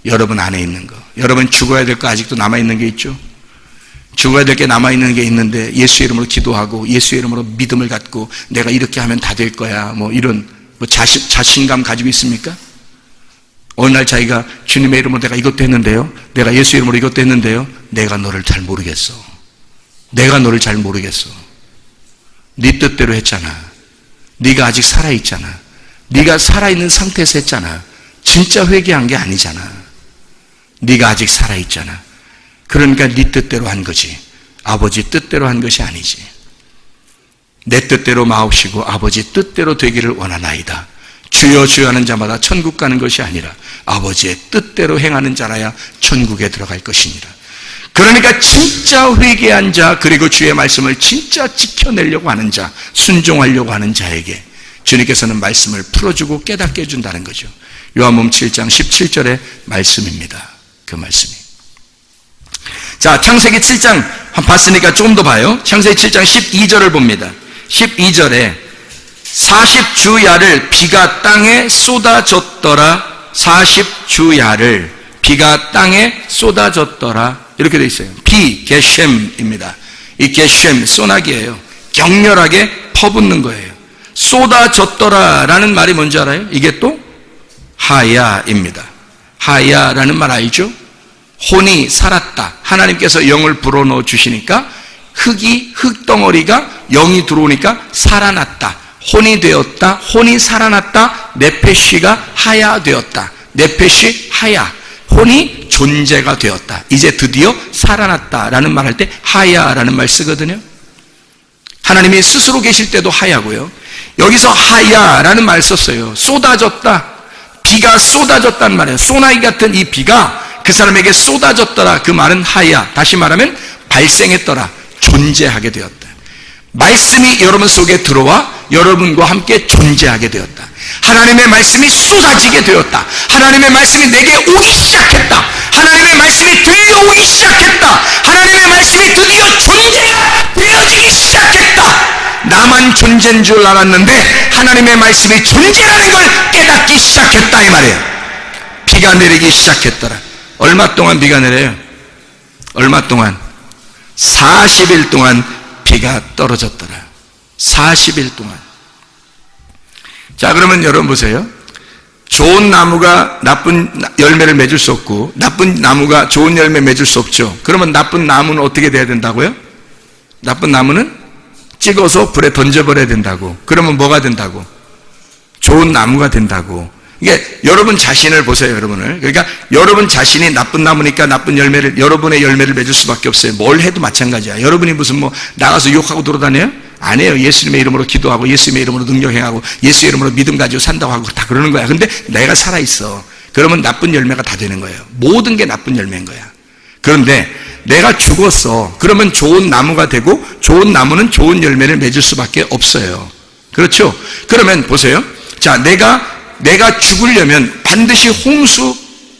여러분 안에 있는 거. 여러분 죽어야 될 거 아직도 남아있는 게 있죠? 죽어야 될 게 남아있는 게 있는데 예수의 이름으로 기도하고 예수의 이름으로 믿음을 갖고 내가 이렇게 하면 다 될 거야 뭐 이런 자신감 가지고 있습니까? 어느 날 자기가 주님의 이름으로 내가 이것도 했는데요, 내가 예수의 이름으로 이것도 했는데요, 내가 너를 잘 모르겠어. 내가 너를 잘 모르겠어. 네 뜻대로 했잖아. 네가 아직 살아있잖아. 네가 살아있는 상태에서 했잖아. 진짜 회개한 게 아니잖아. 네가 아직 살아있잖아. 그러니까 네 뜻대로 한 거지 아버지 뜻대로 한 것이 아니지. 내 뜻대로 마옵시고 아버지 뜻대로 되기를 원하나이다. 주여 주여 하는 자마다 천국 가는 것이 아니라 아버지의 뜻대로 행하는 자라야 천국에 들어갈 것이니라. 그러니까 진짜 회개한 자, 그리고 주의 말씀을 진짜 지켜내려고 하는 자, 순종하려고 하는 자에게 주님께서는 말씀을 풀어주고 깨닫게 해준다는 거죠. 요한복음 7장 17절의 말씀입니다. 그 말씀이. 자, 창세기 7장 봤으니까 조금 더 봐요. 창세기 7장 12절을 봅니다. 12절에 40주야를 비가 땅에 쏟아졌더라. 40주야를 비가 땅에 쏟아졌더라. 이렇게 되어 있어요. 비, 게셴입니다. 이 게셴, 소나기예요. 격렬하게 퍼붓는 거예요. 쏟아졌더라라는 말이 뭔지 알아요? 이게 또 하야입니다. 하야라는 말 알죠? 혼이 살았다. 하나님께서 영을 불어넣어 주시니까 흙덩어리가 영이 들어오니까 살아났다. 혼이 되었다. 혼이 살아났다. 네페시가 하야 되었다. 네페시 하야. 혼이 존재가 되었다. 이제 드디어 살아났다라는 말 할 때 하야라는 말 쓰거든요. 하나님이 스스로 계실 때도 하야고요. 여기서 하야라는 말 썼어요. 쏟아졌다. 비가 쏟아졌다는 말이에요. 소나기 같은 이 비가 그 사람에게 쏟아졌더라. 그 말은 하야. 다시 말하면 발생했더라. 존재하게 되었다. 말씀이 여러분 속에 들어와 여러분과 함께 존재하게 되었다. 하나님의 말씀이 쏟아지게 되었다. 하나님의 말씀이 내게 오기 시작했다. 하나님의 말씀이 들려오기 시작했다. 하나님의 말씀이 드디어 존재가 되어지기 시작했다. 나만 존재인 줄 알았는데 하나님의 말씀이 존재라는 걸 깨닫기 시작했다 이 말이에요. 비가 내리기 시작했더라. 얼마 동안 비가 내려요? 얼마 동안? 40일 동안 비가 떨어졌더라. 40일 동안. 자, 그러면 여러분 보세요. 좋은 나무가 나쁜 열매를 맺을 수 없고 나쁜 나무가 좋은 열매 맺을 수 없죠. 그러면 나쁜 나무는 어떻게 돼야 된다고요? 나쁜 나무는 찍어서 불에 던져버려야 된다고. 그러면 뭐가 된다고? 좋은 나무가 된다고. 이게 여러분 자신을 보세요, 여러분을. 그러니까 여러분 자신이 나쁜 나무니까 나쁜 열매를, 여러분의 열매를 맺을 수밖에 없어요. 뭘 해도 마찬가지야. 여러분이 무슨 뭐 나가서 욕하고 돌아다녀요? 아니에요. 예수님의 이름으로 기도하고 예수님의 이름으로 능력 행하고 예수의 이름으로 믿음 가지고 산다고 하고 다 그러는 거야. 근데 내가 살아있어. 그러면 나쁜 열매가 다 되는 거예요. 모든 게 나쁜 열매인 거야. 그런데 내가 죽었어. 그러면 좋은 나무가 되고 좋은 나무는 좋은 열매를 맺을 수밖에 없어요. 그렇죠? 그러면 보세요. 자, 내가 죽으려면 반드시 홍수,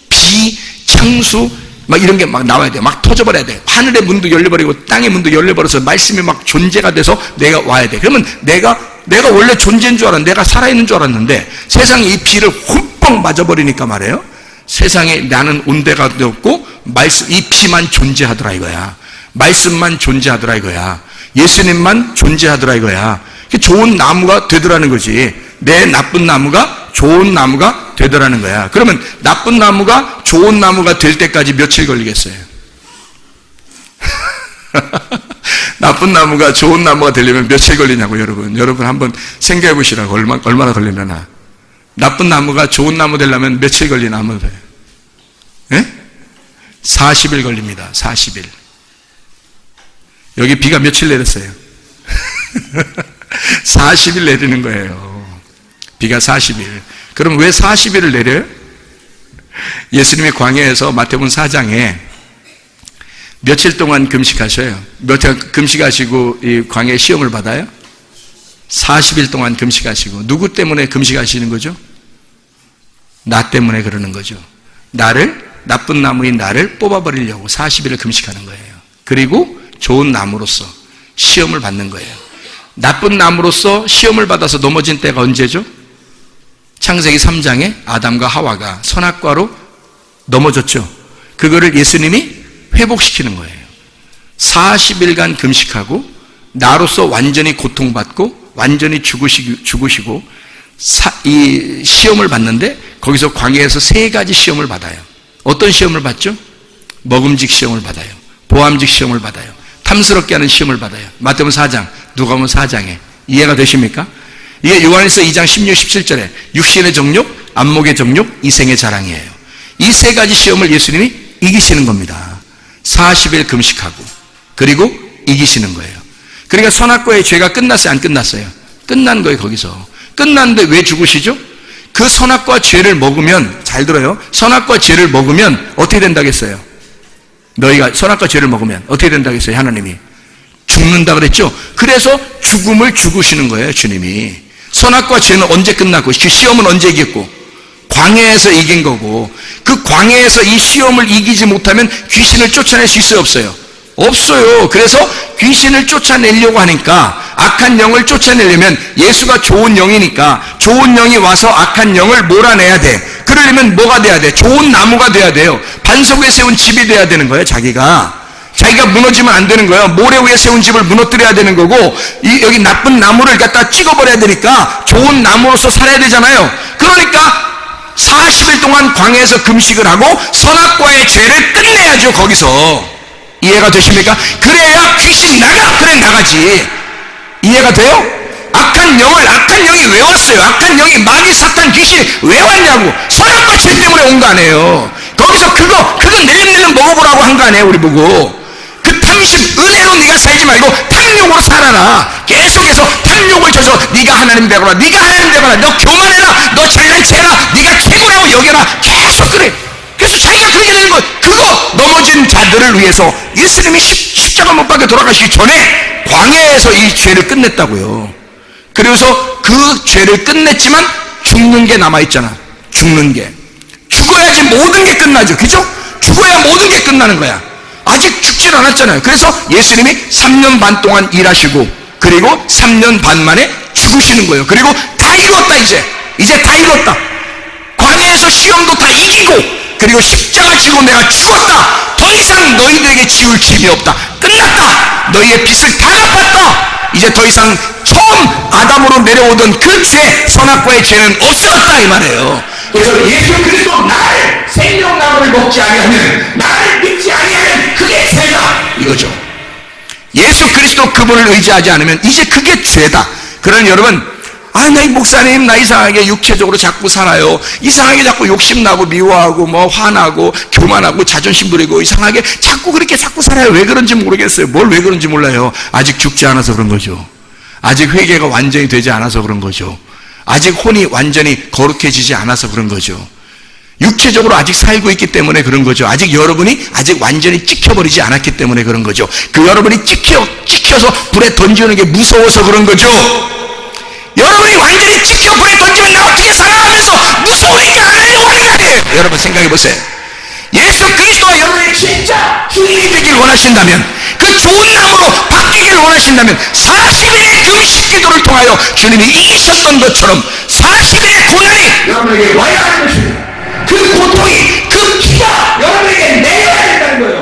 비, 창수 막 이런 게 막 나와야 돼. 막 터져버려야 돼. 하늘의 문도 열려버리고 땅의 문도 열려버려서 말씀이 막 존재가 돼서 내가 와야 돼. 그러면 내가 원래 존재인 줄 알았는데, 내가 살아있는 줄 알았는데 세상에 이 비를 흠뻑 맞아버리니까 말이에요. 세상에 나는 온데가 없고 이 피만 존재하더라 이거야. 말씀만 존재하더라 이거야. 예수님만 존재하더라 이거야. 좋은 나무가 되더라는 거지. 내 나쁜 나무가 좋은 나무가 되더라는 거야. 그러면 나쁜 나무가 좋은 나무가 될 때까지 며칠 걸리겠어요? 나쁜 나무가 좋은 나무가 되려면 며칠 걸리냐고 여러분. 여러분 한번 생각해 보시라고. 얼마나 걸리려나. 나쁜 나무가 좋은 나무 되려면 며칠 걸리나 한번 봐요. 예? 40일 걸립니다. 40일. 여기 비가 며칠 내렸어요? 40일 내리는 거예요. 비가 40일. 그럼 왜 40일을 내려요? 예수님의 광야에서 마태복음 4장에 며칠 동안 금식하셔요. 며칠 금식하시고 이 광야에 시험을 받아요? 40일 동안 금식하시고. 누구 때문에 금식하시는 거죠? 나 때문에 그러는 거죠. 나쁜 나무인 나를 뽑아버리려고 40일을 금식하는 거예요. 그리고 좋은 나무로서 시험을 받는 거예요. 나쁜 나무로서 시험을 받아서 넘어진 때가 언제죠? 창세기 3장에 아담과 하와가 선악과로 넘어졌죠. 그거를 예수님이 회복시키는 거예요. 40일간 금식하고 나로서 완전히 고통받고 완전히 죽으시고 이 시험을 받는데 거기서 광야에서 3가지 시험을 받아요. 어떤 시험을 받죠? 먹음직 시험을 받아요. 보암직 시험을 받아요. 탐스럽게 하는 시험을 받아요. 마태복음 4장, 누가복음 4장에. 이해가 되십니까? 이게 요한일서 2장 16, 17절에 육신의 정욕, 안목의 정욕, 이생의 자랑이에요. 이 3가지 시험을 예수님이 이기시는 겁니다. 40일 금식하고 그리고 이기시는 거예요. 그러니까 선악과의 죄가 끝났어요? 안 끝났어요? 끝난 거예요. 거기서. 끝났는데 왜 죽으시죠? 그 선악과 죄를 먹으면, 잘 들어요. 선악과 죄를 먹으면 어떻게 된다겠어요? 너희가 선악과 죄를 먹으면 어떻게 된다겠어요? 하나님이 죽는다 그랬죠? 그래서 죽음을 죽으시는 거예요. 주님이. 선악과 죄는 언제 끝났고 그 시험은 언제 이겼고 광야에서 이긴 거고, 그 광야에서 이 시험을 이기지 못하면 귀신을 쫓아낼 수 있어요? 없어요? 없어요. 그래서 귀신을 쫓아내려고 하니까, 악한 영을 쫓아내려면 예수가 좋은 영이니까 좋은 영이 와서 악한 영을 몰아내야 돼. 그러려면 뭐가 돼야 돼? 좋은 나무가 돼야 돼요. 반석 위에 세운 집이 돼야 되는 거예요. 자기가 무너지면 안 되는 거예요. 모래 위에 세운 집을 무너뜨려야 되는 거고, 여기 나쁜 나무를 갖다 찍어버려야 되니까 좋은 나무로서 살아야 되잖아요. 그러니까 40일 동안 광야에서 금식을 하고 선악과의 죄를 끝내야죠. 거기서. 이해가 되십니까? 그래야 귀신 나가! 그래 나가지. 이해가 돼요? 악한 영이 왜 왔어요? 악한 영이 마귀, 사탄, 귀신 왜 왔냐고. 선악과 죄 때문에 온 거 아니에요. 거기서 그거 내림내림 먹어보라고 한 거 아니에요. 우리 보고. 그 탐심, 은혜로 네가 살지 말고 탐욕으로 살아라. 계속해서 탐욕을 줘서 네가 하나님 되거라, 네가 하나님 되거라, 너 교만해라, 너 잘난 체해라, 네가 최고라고 여겨라. 계속 그래. 그래서 자기가 그렇게 되는 거. 그거 넘어진 자들을 위해서 예수님이 십자가 못 박혀 돌아가시기 전에 광야에서 이 죄를 끝냈다고요. 그래서 그 죄를 끝냈지만 죽는 게 남아있잖아. 죽는 게. 죽어야지 모든 게 끝나죠. 그죠? 죽어야 모든 게 끝나는 거야. 아직 죽질 않았잖아요. 그래서 예수님이 3년 반 동안 일하시고, 그리고 3년 반 만에 죽으시는 거예요. 그리고 다 이뤘다. 이제 다 이뤘다. 광야에서 시험도 다 이기고, 그리고 십자가 지고 내가 죽었다. 더 이상 너희들에게 지울 짐이 없다. 끝났다. 너희의 빚을 다 갚았다. 이제 더 이상 처음 아담으로 내려오던 그 죄, 선악과의 죄는 없어졌다 이 말이에요. 그래서 예수 그리스도 나를 생명나무를 먹지 아니하면, 나를 믿지 아니하면 그게 죄다 이거죠. 예수 그리스도 그분을 의지하지 않으면 이제 그게 죄다. 그러니 여러분, 나 이 목사님 나 이상하게 육체적으로 자꾸 살아요. 이상하게 자꾸 욕심나고 미워하고 화나고 교만하고 자존심 부리고 이상하게 자꾸 그렇게 자꾸 살아요. 왜 그런지 모르겠어요. 뭘 왜 그런지 몰라요. 아직 죽지 않아서 그런 거죠. 아직 회개가 완전히 되지 않아서 그런 거죠. 아직 혼이 완전히 거룩해지지 않아서 그런 거죠. 육체적으로 아직 살고 있기 때문에 그런 거죠. 아직 여러분이 아직 완전히 찍혀버리지 않았기 때문에 그런 거죠. 그 여러분이 찍혀서 불에 던지는 게 무서워서 그런 거죠. 여러분이 완전히 찍혀 불에 던지면 나 어떻게 살아가면서 무서우니까 안 하려고 하는 거 아니에요. 여러분 생각해 보세요. 예수 그리스도가 여러분이 진짜 주인이 되길 원하신다면, 그 좋은 나무로 바뀌길 원하신다면 40일의 금식 기도를 통하여 주님이 이기셨던 것처럼 40일의 고난이 여러분에게 와야 하는 것입니다. 그 고통이, 그 피가 여러분에게 내려야 된다는 거예요.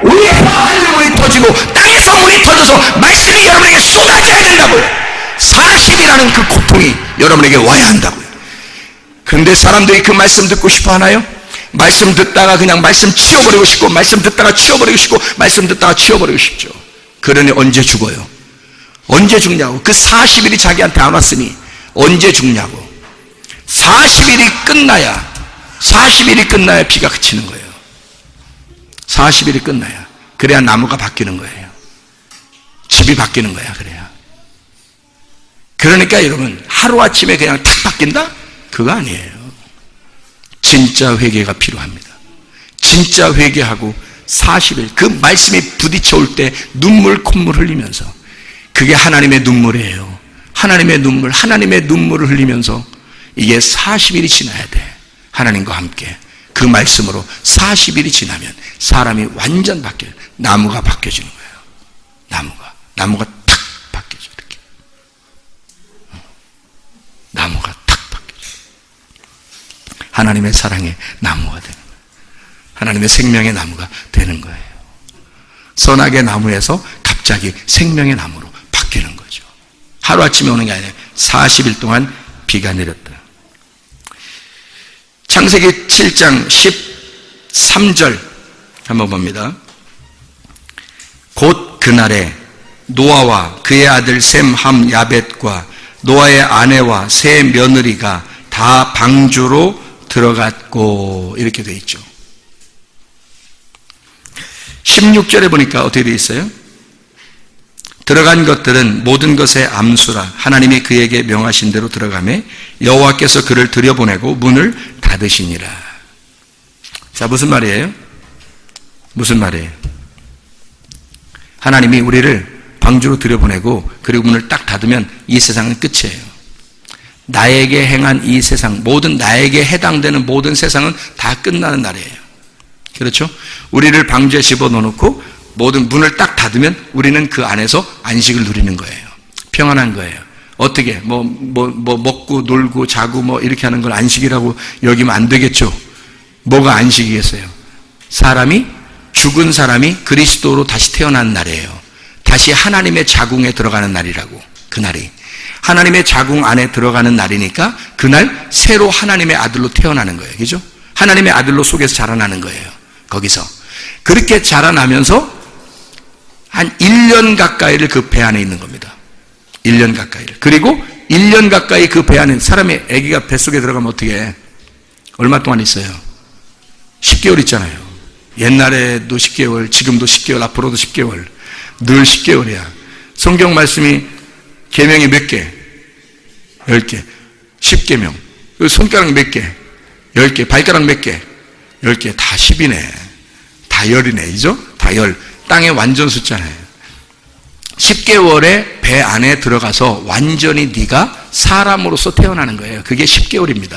위에서 하늘문이 터지고 땅에서 문이 터져서 말씀이 여러분에게 쏟아져야 된다고요. 40이라는 그 고통이 여러분에게 와야 한다고요. 그런데 사람들이 그 말씀 듣고 싶어 하나요? 말씀 듣다가 그냥 말씀 치워버리고 싶고, 말씀 듣다가 치워버리고 싶고, 말씀 듣다가 치워버리고 싶죠. 그러니 언제 죽어요? 언제 죽냐고. 그 40일이 자기한테 안 왔으니 언제 죽냐고. 40일이 끝나야 비가 그치는 거예요. 40일이 끝나야. 그래야 나무가 바뀌는 거예요. 집이 바뀌는 거야. 그래야. 그러니까 여러분, 하루아침에 그냥 탁 바뀐다? 그거 아니에요. 진짜 회개가 필요합니다. 진짜 회개하고 40일 그 말씀이 부딪혀올 때 눈물 콧물 흘리면서, 그게 하나님의 눈물이에요. 하나님의 눈물을 흘리면서 이게 40일이 지나야 돼. 하나님과 함께 그 말씀으로 40일이 지나면 사람이 완전 바뀌어요. 나무가 바뀌어지는 거예요. 나무가 탁 바뀌어져. 이렇게 나무가 탁 바뀌어져. 하나님의 사랑의 나무가 되는 거예요. 하나님의 생명의 나무가 되는 거예요. 선악의 나무에서 갑자기 생명의 나무로 바뀌는 거죠. 하루아침에 오는 게 아니라 40일 동안 비가 내렸다. 창세기 7장 13절 한번 봅니다. 곧 그날에 노아와 그의 아들 셈, 함, 야벳과 노아의 아내와 세 며느리가 다 방주로 들어갔고, 이렇게 되어 있죠. 16절에 보니까 어떻게 되어 있어요? 들어간 것들은 모든 것의 암수라 하나님이 그에게 명하신 대로 들어가매 여호와께서 그를 들여보내고 문을 닫으시니라. 자, 무슨 말이에요? 하나님이 우리를 방주로 들여보내고 그리고 문을 딱 닫으면 이 세상은 끝이에요. 나에게 행한 이 세상, 모든 나에게 해당되는 모든 세상은 다 끝나는 날이에요. 그렇죠? 우리를 방주에 집어넣어놓고 모든 문을 딱 닫으면 우리는 그 안에서 안식을 누리는 거예요. 평안한 거예요. 어떻게 먹고 놀고 자고 뭐 이렇게 하는 걸 안식이라고 여기면 안 되겠죠. 뭐가 안식이겠어요? 죽은 사람이 그리스도로 다시 태어난 날이에요. 다시 하나님의 자궁에 들어가는 날이라고. 그날이 하나님의 자궁 안에 들어가는 날이니까 그날 새로 하나님의 아들로 태어나는 거예요. 그죠? 하나님의 아들로 속에서 자라나는 거예요. 거기서 그렇게 자라나면서 한 1년 가까이를 그 배 안에 있는 겁니다. 1년 가까이를. 그리고 1년 가까이 그 배 안에 사람의 아기가 뱃속에 들어가면 어떻게 해? 얼마 동안 있어요? 10개월 있잖아요. 옛날에도 10개월, 지금도 10개월, 앞으로도 10개월. 늘 10개월이야. 성경 말씀이 계명이 몇 개? 10개. 10계명. 손가락 몇 개? 10개. 발가락 몇 개? 10개. 다 10이네. 다 열이네. 그죠? 다 열. 땅의 완전 숫자네. 10개월에 배 안에 들어가서 완전히 네가 사람으로서 태어나는 거예요. 그게 10개월입니다.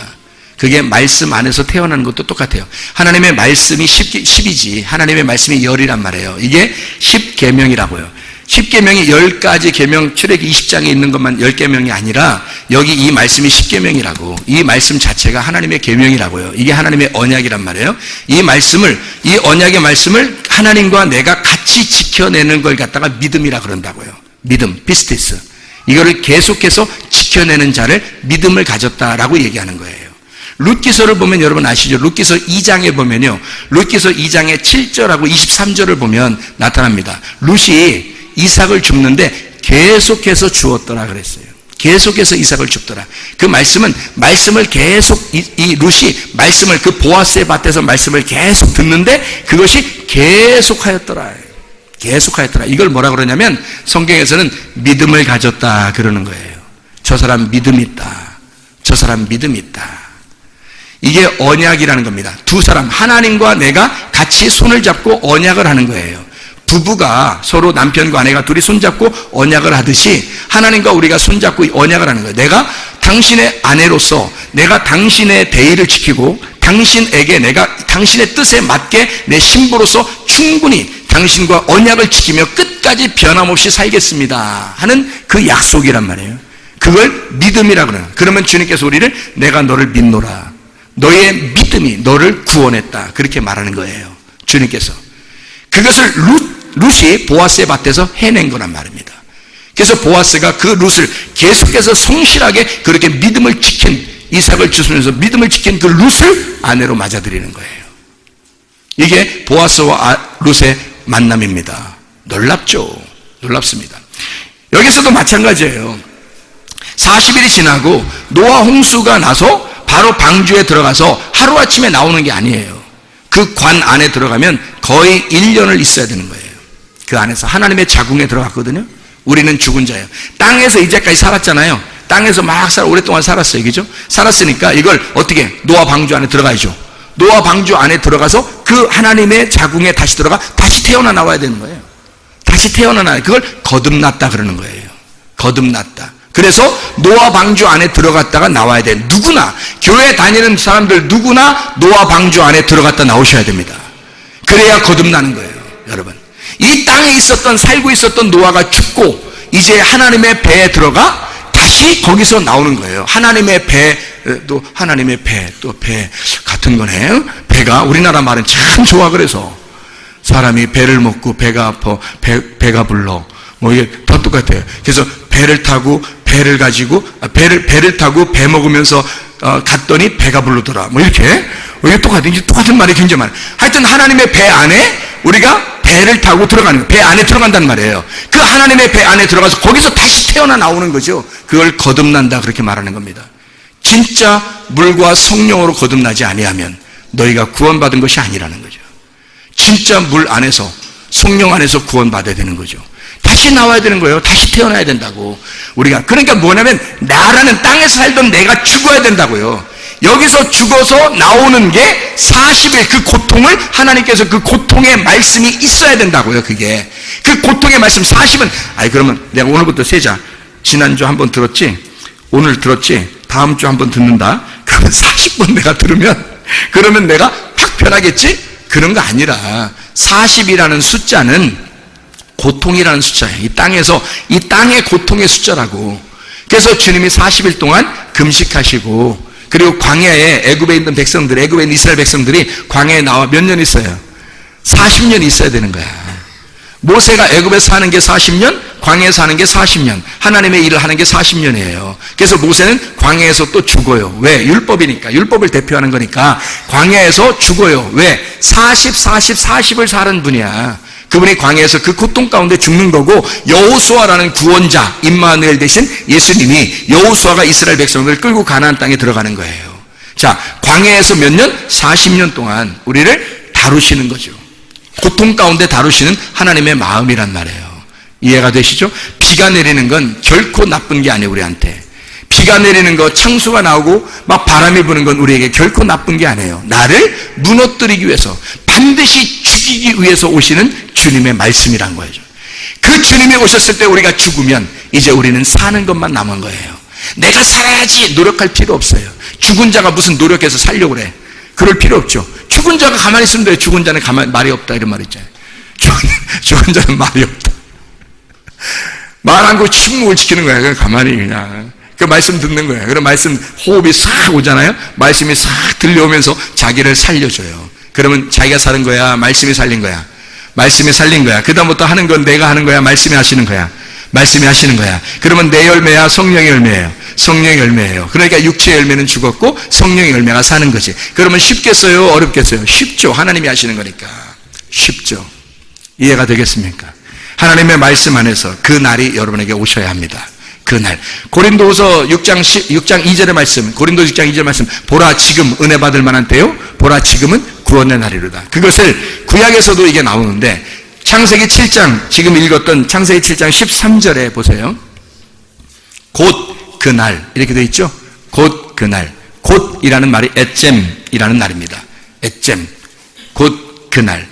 그게 말씀 안에서 태어나는 것도 똑같아요. 하나님의 말씀이 10이지 하나님의 말씀이 열이란 말이에요. 이게 10계명이라고요. 10계명이 10가지 계명 출애기 20장에 있는 것만 10계명이 아니라 여기 이 말씀이 10계명이라고. 이 말씀 자체가 하나님의 계명이라고요. 이게 하나님의 언약이란 말이에요. 이 언약의 말씀을 하나님과 내가 같이 지켜내는 걸 갖다가 믿음이라 그런다고요. 믿음, 피스티스. 이거를 계속해서 지켜내는 자를 믿음을 가졌다라고 얘기하는 거예요. 룻기서를 보면 여러분 아시죠? 룻기서 2장에 보면요. 룻기서 2장의 7절하고 23절을 보면 나타납니다. 룻이 이삭을 줍는데 계속해서 주었더라 그랬어요. 계속해서 이삭을 줍더라. 그 말씀을 계속 이 룻이 말씀을 그 보아스의 밭에서 말씀을 계속 듣는데 그것이 계속하였더라. 계속하였더라. 이걸 뭐라 그러냐면 성경에서는 믿음을 가졌다 그러는 거예요. 저 사람 믿음이 있다. 저 사람 믿음이 있다. 이게 언약이라는 겁니다. 두 사람 하나님과 내가 같이 손을 잡고 언약을 하는 거예요. 부부가 서로 남편과 아내가 둘이 손잡고 언약을 하듯이 하나님과 우리가 손잡고 언약을 하는 거예요. 내가 당신의 아내로서 내가 당신의 대의를 지키고 당신에게 내가 당신의 뜻에 맞게 내 신부로서 충분히 당신과 언약을 지키며 끝까지 변함없이 살겠습니다 하는 그 약속이란 말이에요. 그걸 믿음이라 그러는. 그러면 주님께서 우리를 내가 너를 믿노라. 너의 믿음이 너를 구원했다. 그렇게 말하는 거예요. 주님께서. 그것을 룻이 보아스의 밭에서 해낸 거란 말입니다. 그래서 보아스가 그 룻을 계속해서 성실하게 그렇게 믿음을 지킨 이삭을 주시면서 믿음을 지킨 그 룻을 아내로 맞아들이는 거예요. 이게 보아스와 룻의 만남입니다. 놀랍죠? 놀랍습니다. 여기서도 마찬가지예요. 40일이 지나고 노아 홍수가 나서 바로 방주에 들어가서 하루아침에 나오는 게 아니에요. 그 관 안에 들어가면 거의 1년을 있어야 되는 거예요. 그 안에서 하나님의 자궁에 들어갔거든요. 우리는 죽은 자예요. 땅에서 이제까지 살았잖아요. 땅에서 막 오랫동안 살았어요. 그죠? 살았으니까 이걸 어떻게 노아 방주 안에 들어가야죠. 노아 방주 안에 들어가서 그 하나님의 자궁에 다시 들어가 다시 태어나 나와야 되는 거예요. 다시 태어나 그걸 거듭났다 그러는 거예요. 거듭났다. 그래서 노아 방주 안에 들어갔다가 나와야 돼. 누구나 교회 다니는 사람들 누구나 노아 방주 안에 들어갔다 나오셔야 됩니다. 그래야 거듭나는 거예요. 여러분, 이 땅에 살고 있었던 노아가 죽고 이제 하나님의 배에 들어가 다시 거기서 나오는 거예요. 하나님의 배, 또 하나님의 배, 또 배 같은 거네. 배가 우리나라 말은 참 좋아. 그래서 사람이 배를 먹고 배가 아파, 배가 불러. 뭐 이게 다 똑같아요. 그래서 배를 타고 배를 가지고 배를 타고 배 먹으면서 갔더니 배가 부르더라. 뭐 이렇게 이게 똑같은 말이 굉장히 많아요. 하여튼 하나님의 배 안에 우리가 배를 타고 들어가는 거예요. 배 안에 들어간다는 말이에요. 그 하나님의 배 안에 들어가서 거기서 다시 태어나 나오는 거죠. 그걸 거듭난다 그렇게 말하는 겁니다. 진짜 물과 성령으로 거듭나지 아니하면 너희가 구원받은 것이 아니라는 거죠. 진짜 물 안에서 성령 안에서 구원받아야 되는 거죠. 다시 나와야 되는 거예요. 다시 태어나야 된다고. 우리가 그러니까 뭐냐면 나라는 땅에서 살던 내가 죽어야 된다고요. 여기서 죽어서 나오는 게 40일 그 고통을 하나님께서 그 고통의 말씀이 있어야 된다고요. 그게 그 고통의 말씀 40은 그러면 내가 오늘부터 세자. 지난주 한번 들었지? 오늘 들었지? 다음 주 한번 듣는다. 그러면 40번 내가 들으면 그러면 내가 확 변하겠지? 그런 거 아니라 40이라는 숫자는 고통이라는 숫자예요. 이 땅의 고통의 숫자라고. 그래서 주님이 40일 동안 금식하시고, 그리고 광야에 애굽에 있는 백성들, 애굽에 있는 이스라엘 백성들이 광야에 나와 몇 년 있어요? 40년 있어야 되는 거야. 모세가 애굽에서 사는 게 40년, 광야에서 사는 게 40년, 하나님의 일을 하는 게 40년이에요. 그래서 모세는 광야에서 또 죽어요. 왜? 율법이니까. 율법을 대표하는 거니까 광야에서 죽어요. 왜? 40을 사는 분이야. 그분이 광야에서 그 고통 가운데 죽는 거고, 여호수아라는 구원자 임마누엘 대신 예수님이, 여호수아가 이스라엘 백성들을 끌고 가나안 땅에 들어가는 거예요. 자, 광야에서 몇 년? 40년 동안 우리를 다루시는 거죠. 고통 가운데 다루시는 하나님의 마음이란 말이에요. 이해가 되시죠? 비가 내리는 건 결코 나쁜 게 아니에요. 우리한테 비가 내리는 거, 창수가 나오고 막 바람이 부는 건 우리에게 결코 나쁜 게 아니에요. 나를 무너뜨리기 위해서, 반드시 죽이기 위해서 오시는 주님의 말씀이란 거죠. 그 주님이 오셨을 때 우리가 죽으면 이제 우리는 사는 것만 남은 거예요. 내가 살아야지 노력할 필요 없어요. 죽은 자가 무슨 노력해서 살려고 그래. 그럴 필요 없죠. 죽은 자가 가만히 있으면 돼. 죽은 자는 말이 없다, 이런 말 있잖아요. 죽은 자는 말이 없다. 말한 거 침묵을 지키는 거야. 그냥 가만히 그냥 그 말씀 듣는 거야. 그럼 말씀 호흡이 싹 오잖아요. 말씀이 싹 들려오면서 자기를 살려줘요. 그러면 자기가 사는 거야, 말씀이 살린 거야? 말씀이 살린 거야. 그다음부터 하는 건 내가 하는 거야, 말씀이 하시는 거야? 말씀이 하시는 거야. 그러면 내 열매야, 성령의 열매예요? 성령의 열매예요. 그러니까 육체의 열매는 죽었고 성령의 열매가 사는 거지. 그러면 쉽겠어요, 어렵겠어요? 쉽죠. 하나님이 하시는 거니까 쉽죠. 이해가 되겠습니까? 하나님의 말씀 안에서 그 날이 여러분에게 오셔야 합니다. 그 날. 고린도후서 6장 2절의 말씀, 고린도서 6장 2절의 말씀, 보라 지금 은혜 받을 만한 때요, 보라 지금은 구원의 날이로다. 그것을 구약에서도 이게 나오는데, 창세기 7장, 지금 읽었던 창세기 7장 13절에 보세요. 곧 그 날, 이렇게 되어 있죠? 곧 그 날. 곧이라는 말이 에젬이라는 날입니다. 에젬. 곧 그 날.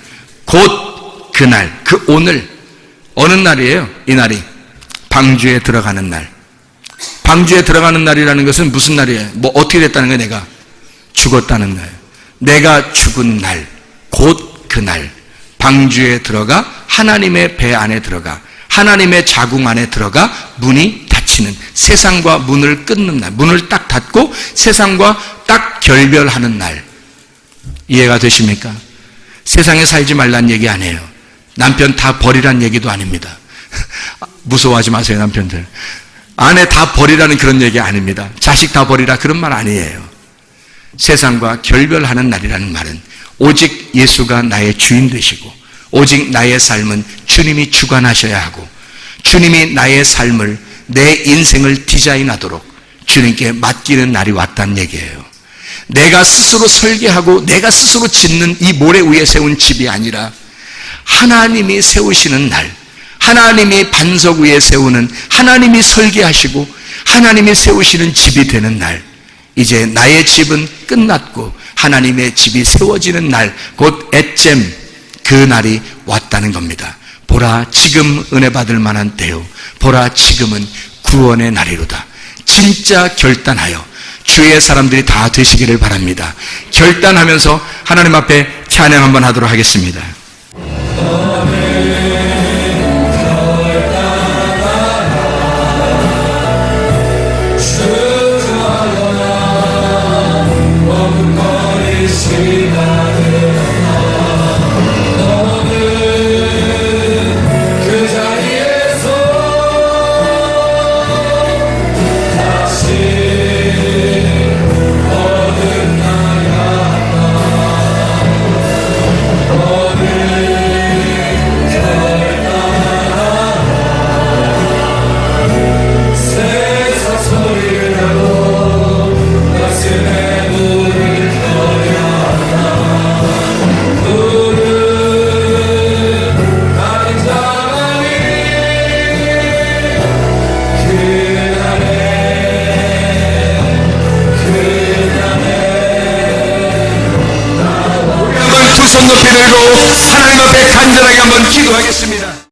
곧 그 날. 그 오늘. 어느 날이에요? 이 날이 방주에 들어가는 날. 방주에 들어가는 날이라는 것은 무슨 날이에요? 뭐 어떻게 됐다는 거예요? 내가 죽었다는 날. 내가 죽은 날. 곧 그 날. 방주에 들어가 하나님의 배 안에 들어가 하나님의 자궁 안에 들어가 문이 닫히는, 세상과 문을 끊는 날. 문을 딱 닫고 세상과 딱 결별하는 날. 이해가 되십니까? 세상에 살지 말란 얘기 아니에요. 남편 다 버리란 얘기도 아닙니다. 무서워하지 마세요, 남편들. 아내 다 버리라는 그런 얘기 아닙니다. 자식 다 버리라 그런 말 아니에요. 세상과 결별하는 날이라는 말은 오직 예수가 나의 주인 되시고, 오직 나의 삶은 주님이 주관하셔야 하고, 주님이 나의 삶을, 내 인생을 디자인하도록 주님께 맡기는 날이 왔다는 얘기예요. 내가 스스로 설계하고 내가 스스로 짓는 이 모래 위에 세운 집이 아니라 하나님이 세우시는 날, 하나님이 반석 위에 세우는, 하나님이 설계하시고 하나님이 세우시는 집이 되는 날, 이제 나의 집은 끝났고 하나님의 집이 세워지는 날, 곧 에젬, 그 날이 왔다는 겁니다. 보라 지금 은혜 받을 만한 때요, 보라 지금은 구원의 날이로다. 진짜 결단하여 주의 사람들이 다 되시기를 바랍니다. 결단하면서 하나님 앞에 찬양 한번 하도록 하겠습니다. 손 높이 들고 하나님 앞에 간절하게 한번 기도하겠습니다.